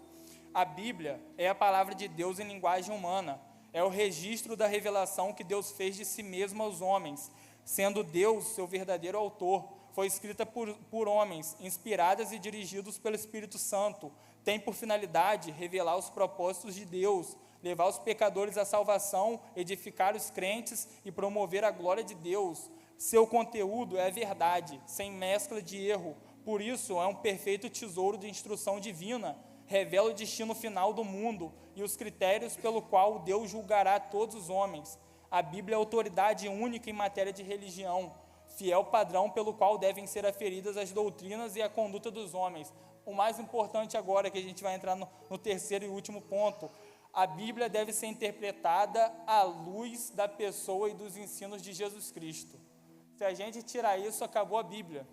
[SPEAKER 2] A Bíblia é a palavra de Deus em linguagem humana, é o registro da revelação que Deus fez de si mesmo aos homens, sendo Deus seu verdadeiro autor. Foi escrita por homens, inspiradas e dirigidos pelo Espírito Santo. Tem por finalidade revelar os propósitos de Deus, levar os pecadores à salvação, edificar os crentes e promover a glória de Deus. Seu conteúdo é verdade, sem mescla de erro. Por isso, é um perfeito tesouro de instrução divina. Revela o destino final do mundo e os critérios pelo qual Deus julgará todos os homens. A Bíblia é autoridade única em matéria de religião, fiel padrão pelo qual devem ser aferidas as doutrinas e a conduta dos homens. O mais importante agora, que a gente vai entrar no terceiro e último ponto, a Bíblia deve ser interpretada à luz da pessoa e dos ensinos de Jesus Cristo. Se a gente tirar isso, acabou a Bíblia.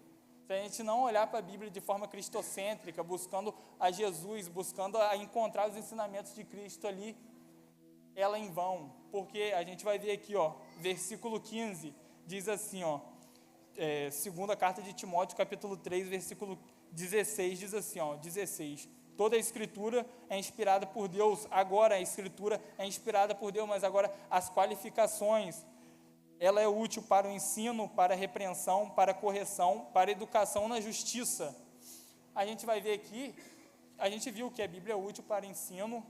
[SPEAKER 2] Se a gente não olhar para a Bíblia de forma cristocêntrica, buscando a Jesus, buscando a encontrar os ensinamentos de Cristo ali, ela é em vão. Porque a gente vai ver aqui, ó, versículo 15, diz assim, ó, segunda carta de Timóteo, capítulo 3, versículo 16, diz assim, ó, 16. Toda a Escritura é inspirada por Deus. Agora a Escritura é inspirada por Deus, mas agora as qualificações, ela é útil para o ensino, para a repreensão, para a correção, para a educação na justiça. A gente vai ver aqui, a gente viu que a Bíblia é útil para ensino,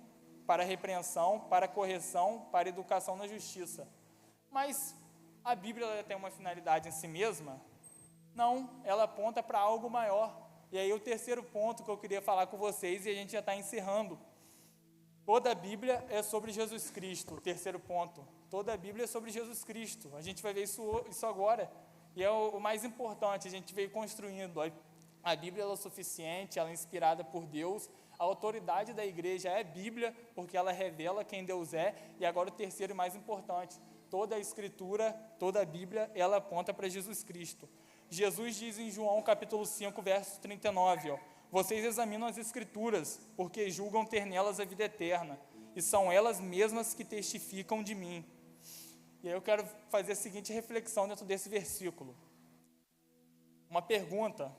[SPEAKER 2] para a repreensão, para a correção, para a educação na justiça. Mas a Bíblia ela tem uma finalidade em si mesma? Não, ela aponta para algo maior. E aí o terceiro ponto que eu queria falar com vocês, e a gente já está encerrando. Toda a Bíblia é sobre Jesus Cristo, o terceiro ponto. Toda a Bíblia é sobre Jesus Cristo. A gente vai ver isso agora. E é o mais importante, a gente veio construindo. A Bíblia ela é suficiente, ela é inspirada por Deus. A autoridade da igreja é a Bíblia, porque ela revela quem Deus é. E agora o terceiro e mais importante, toda a Escritura, toda a Bíblia, ela aponta para Jesus Cristo. Jesus diz em João capítulo 5, verso 39, ó, vocês examinam as Escrituras, porque julgam ter nelas a vida eterna, e são elas mesmas que testificam de mim. E aí eu quero fazer a seguinte reflexão dentro desse versículo. Uma pergunta,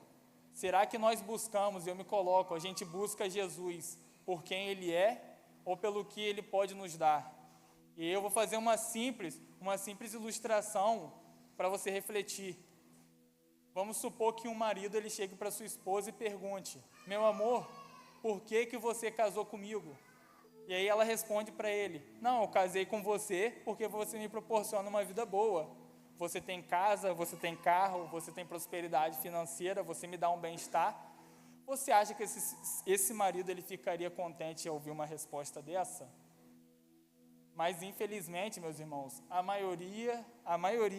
[SPEAKER 2] será que nós buscamos, eu me coloco, a gente busca Jesus por quem Ele é, ou pelo que Ele pode nos dar? E eu vou fazer uma simples ilustração para você refletir. Vamos supor que um marido ele chegue para sua esposa e pergunte, meu amor, por que você casou comigo? E aí ela responde para ele, não, eu casei com você porque você me proporciona uma vida boa. Você tem casa, você tem carro, você tem prosperidade financeira, você me dá um bem-estar. Você acha que esse marido ele ficaria contente ao ouvir uma resposta dessa? Mas infelizmente, meus irmãos, a maioria,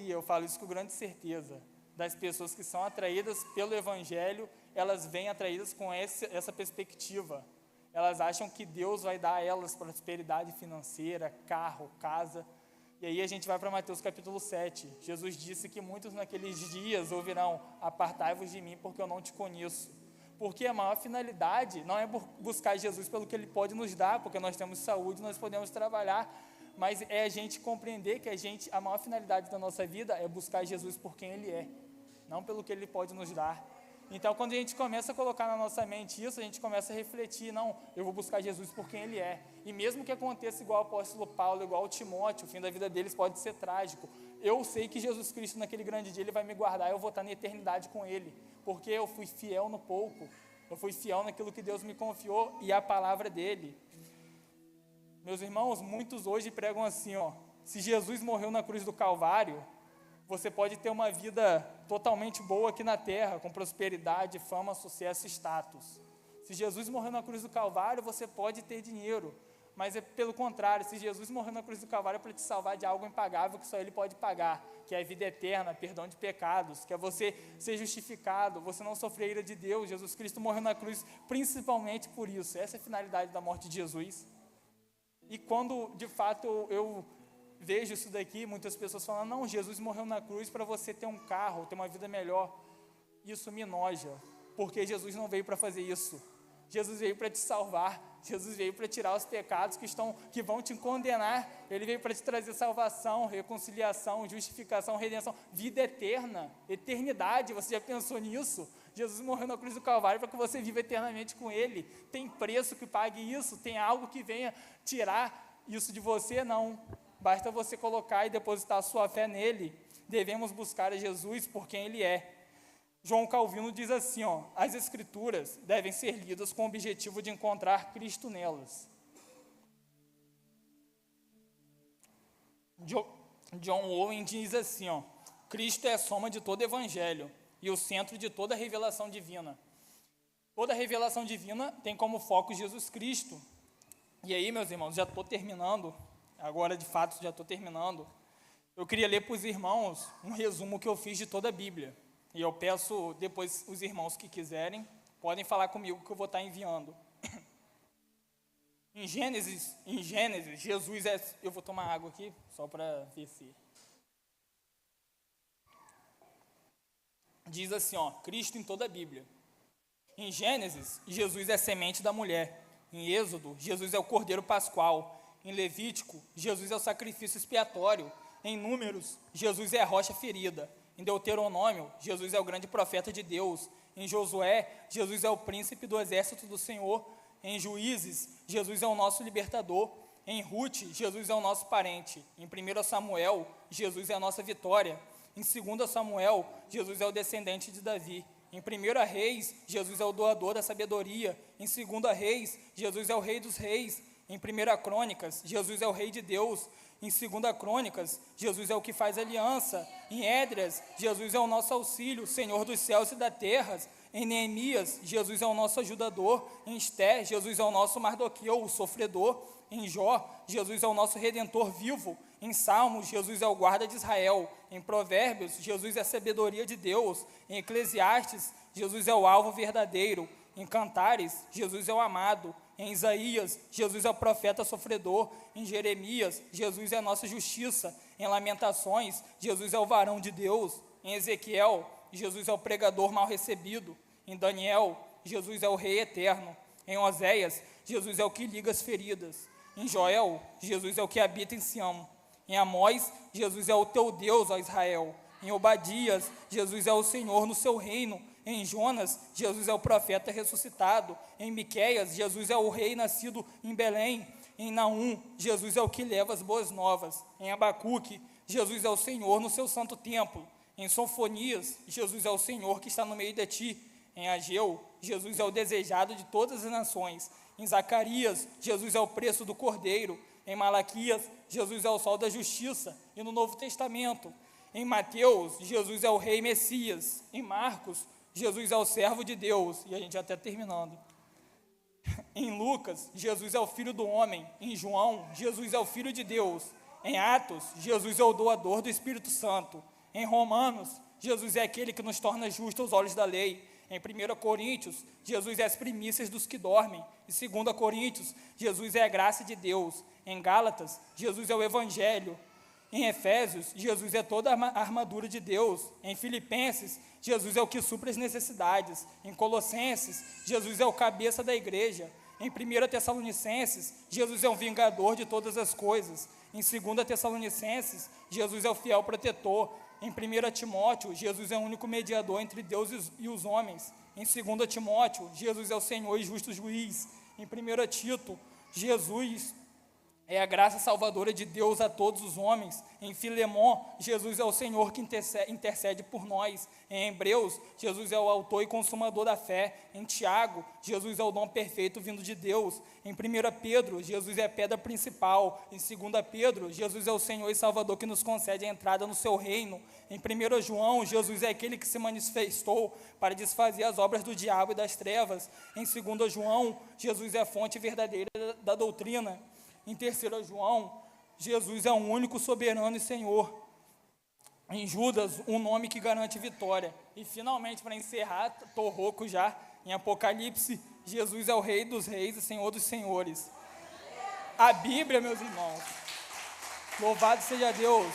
[SPEAKER 2] eu falo isso com grande certeza, das pessoas que são atraídas pelo Evangelho, elas vêm atraídas com essa perspectiva. Elas acham que Deus vai dar a elas prosperidade financeira, carro, casa. E aí a gente vai para Mateus capítulo 7. Jesus disse que muitos naqueles dias ouvirão, apartai-vos de mim porque eu não te conheço. Porque a maior finalidade não é buscar Jesus pelo que Ele pode nos dar, porque nós temos saúde, nós podemos trabalhar, mas é a gente compreender que a maior finalidade da nossa vida é buscar Jesus por quem Ele é, não pelo que Ele pode nos dar. Então, quando a gente começa a colocar na nossa mente isso, a gente começa a refletir, não, eu vou buscar Jesus por quem Ele é. E mesmo que aconteça igual o apóstolo Paulo, igual o Timóteo, o fim da vida deles pode ser trágico. Eu sei que Jesus Cristo, naquele grande dia, Ele vai me guardar, eu vou estar na eternidade com Ele, porque eu fui fiel no pouco, eu fui fiel naquilo que Deus me confiou e a palavra dEle. Meus irmãos, muitos hoje pregam assim, se Jesus morreu na cruz do Calvário, você pode ter uma vida totalmente boa aqui na terra, com prosperidade, fama, sucesso e status. Se Jesus morreu na cruz do Calvário, você pode ter dinheiro, mas é pelo contrário, se Jesus morreu na cruz do Calvário é para te salvar de algo impagável que só Ele pode pagar, que é a vida eterna, perdão de pecados, que é você ser justificado, você não sofrer a ira de Deus. Jesus Cristo morreu na cruz principalmente por isso, essa é a finalidade da morte de Jesus. E quando de fato eu vejo isso daqui, muitas pessoas falam, não, Jesus morreu na cruz para você ter um carro, ter uma vida melhor. Isso me enoja, porque Jesus não veio para fazer isso. Jesus veio para te salvar, Jesus veio para tirar os pecados que vão te condenar. Ele veio para te trazer salvação, reconciliação, justificação, redenção, vida eterna, eternidade. Você já pensou nisso? Jesus morreu na cruz do Calvário para que você viva eternamente com Ele. Tem preço que pague isso? Tem algo que venha tirar isso de você? Não. Basta você colocar e depositar a sua fé nele. Devemos buscar a Jesus por quem Ele é. João Calvino diz assim, as Escrituras devem ser lidas com o objetivo de encontrar Cristo nelas. John Owen diz assim, Cristo é a soma de todo evangelho e o centro de toda revelação divina. Toda revelação divina tem como foco Jesus Cristo. E aí, meus irmãos, já estou terminando. Agora, de fato, já estou terminando. Eu queria ler para os irmãos um resumo que eu fiz de toda a Bíblia. E eu peço depois os irmãos que quiserem, podem falar comigo que eu vou estar enviando. Em Gênesis, Jesus é... Eu vou tomar água aqui, só para ver se... Diz assim, Cristo em toda a Bíblia. Em Gênesis, Jesus é a semente da mulher. Em Êxodo, Jesus é o Cordeiro Pascual. Em Levítico, Jesus é o sacrifício expiatório. Em Números, Jesus é a rocha ferida. Em Deuteronômio, Jesus é o grande profeta de Deus. Em Josué, Jesus é o príncipe do exército do Senhor. Em Juízes, Jesus é o nosso libertador. Em Ruth, Jesus é o nosso parente. Em 1 Samuel, Jesus é a nossa vitória. Em 2 Samuel, Jesus é o descendente de Davi. Em 1 Reis, Jesus é o doador da sabedoria. Em 2 Reis, Jesus é o rei dos reis. Em 1 Crônicas, Jesus é o rei de Deus. Em 2 Crônicas, Jesus é o que faz aliança. Em Esdras, Jesus é o nosso auxílio, Senhor dos céus e da terra. Em Neemias, Jesus é o nosso ajudador. Em Esté, Jesus é o nosso Mardoqueu, o sofredor. Em Jó, Jesus é o nosso Redentor vivo. Em Salmos, Jesus é o guarda de Israel. Em Provérbios, Jesus é a sabedoria de Deus. Em Eclesiastes, Jesus é o alvo verdadeiro. Em Cantares, Jesus é o amado. Em Isaías, Jesus é o profeta sofredor. Em Jeremias, Jesus é a nossa justiça. Em Lamentações, Jesus é o varão de Deus. Em Ezequiel, Jesus é o pregador mal recebido. Em Daniel, Jesus é o rei eterno. Em Oséias, Jesus é o que liga as feridas. Em Joel, Jesus é o que habita em Sião. Em Amós, Jesus é o teu Deus, ó Israel. Em Obadias, Jesus é o Senhor no seu reino. Em Jonas, Jesus é o profeta ressuscitado. Em Miqueias, Jesus é o rei nascido em Belém. Em Naum, Jesus é o que leva as boas novas. Em Abacuque, Jesus é o Senhor no seu santo templo. Em Sofonias, Jesus é o Senhor que está no meio de ti. Em Ageu, Jesus é o desejado de todas as nações. Em Zacarias, Jesus é o preço do cordeiro. Em Malaquias, Jesus é o sol da justiça. E no Novo Testamento, em Mateus, Jesus é o rei Messias. Em Marcos, Jesus é o servo de Deus. E a gente já está terminando. Em Lucas, Jesus é o filho do homem. Em João, Jesus é o filho de Deus. Em Atos, Jesus é o doador do Espírito Santo. Em Romanos, Jesus é aquele que nos torna justos aos olhos da lei. Em 1 Coríntios, Jesus é as primícias dos que dormem. Em 2 Coríntios, Jesus é a graça de Deus. Em Gálatas, Jesus é o Evangelho. Em Efésios, Jesus é toda a armadura de Deus. Em Filipenses, Jesus é o que supre as necessidades. Em Colossenses, Jesus é o cabeça da igreja. Em 1 Tessalonicenses, Jesus é um vingador de todas as coisas. Em 2 Tessalonicenses, Jesus é o fiel protetor. Em 1 Timóteo, Jesus é o único mediador entre Deus e os homens. Em 2 Timóteo, Jesus é o Senhor e justo juiz. Em 1 Tito, Jesus é a graça salvadora de Deus a todos os homens. Em Filemon, Jesus é o Senhor que intercede por nós. Em Hebreus, Jesus é o autor e consumador da fé. Em Tiago, Jesus é o dom perfeito vindo de Deus. Em 1 Pedro, Jesus é a pedra principal. Em 2 Pedro, Jesus é o Senhor e Salvador que nos concede a entrada no seu reino. Em 1 João, Jesus é aquele que se manifestou para desfazer as obras do diabo e das trevas. Em 2 João, Jesus é a fonte verdadeira da doutrina. Em 3 João, Jesus é o único soberano e Senhor. Em Judas, um nome que garante vitória. E finalmente, para encerrar, estou rouco já, em Apocalipse, Jesus é o Rei dos Reis e Senhor dos Senhores. A Bíblia, meus irmãos, louvado seja Deus.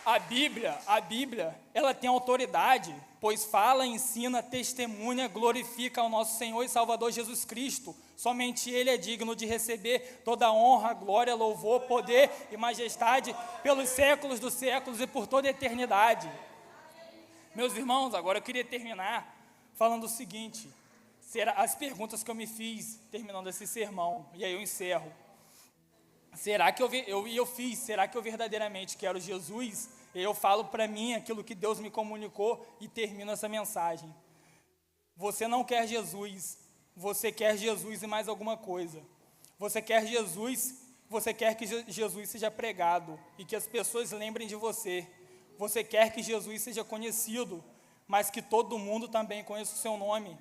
[SPEAKER 2] A Bíblia, ela tem autoridade, pois fala, ensina, testemunha, glorifica ao nosso Senhor e Salvador Jesus Cristo. Somente Ele é digno de receber toda a honra, glória, louvor, poder e majestade pelos séculos dos séculos e por toda a eternidade. Meus irmãos, agora eu queria terminar falando o seguinte, as perguntas que eu me fiz terminando esse sermão, e aí eu encerro. Será que eu verdadeiramente quero Jesus? E eu falo para mim aquilo que Deus me comunicou e termino essa mensagem. Você não quer Jesus, você quer Jesus e mais alguma coisa. Você quer que Jesus seja pregado e que as pessoas lembrem de você. Você quer que Jesus seja conhecido, mas que todo mundo também conheça o seu nome.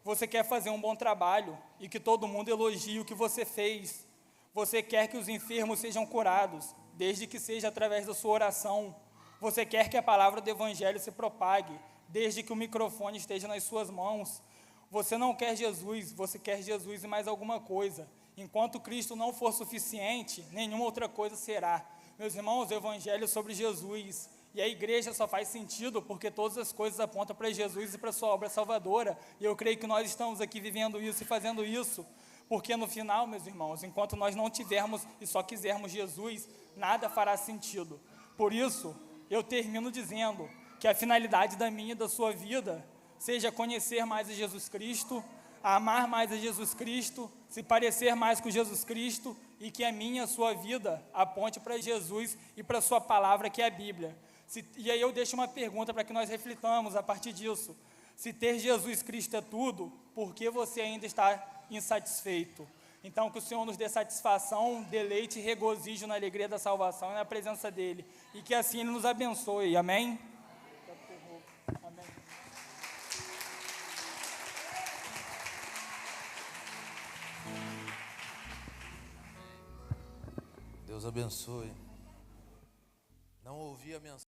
[SPEAKER 2] Você quer fazer um bom trabalho e que todo mundo elogie o que você fez. Você quer que os enfermos sejam curados, desde que seja através da sua oração. Você quer que a palavra do Evangelho se propague, desde que o microfone esteja nas suas mãos. Você não quer Jesus, você quer Jesus e mais alguma coisa. Enquanto Cristo não for suficiente, nenhuma outra coisa será. Meus irmãos, o Evangelho é sobre Jesus. E a igreja só faz sentido porque todas as coisas apontam para Jesus e para a sua obra salvadora. E eu creio que nós estamos aqui vivendo isso e fazendo isso. Porque no final, meus irmãos, enquanto nós não tivermos e só quisermos Jesus, nada fará sentido. Por isso, eu termino dizendo que a finalidade da minha e da sua vida seja conhecer mais a Jesus Cristo, amar mais a Jesus Cristo, se parecer mais com Jesus Cristo e que a minha e a sua vida aponte para Jesus e para a sua palavra, que é a Bíblia. E aí eu deixo uma pergunta para que nós reflitamos a partir disso. Se ter Jesus Cristo é tudo, por que você ainda está insatisfeito? Então, que o Senhor nos dê satisfação, deleite e regozijo na alegria da salvação e na presença dEle. E que assim Ele nos abençoe. Amém? Amém.
[SPEAKER 3] Deus abençoe. Não ouvi a mensagem.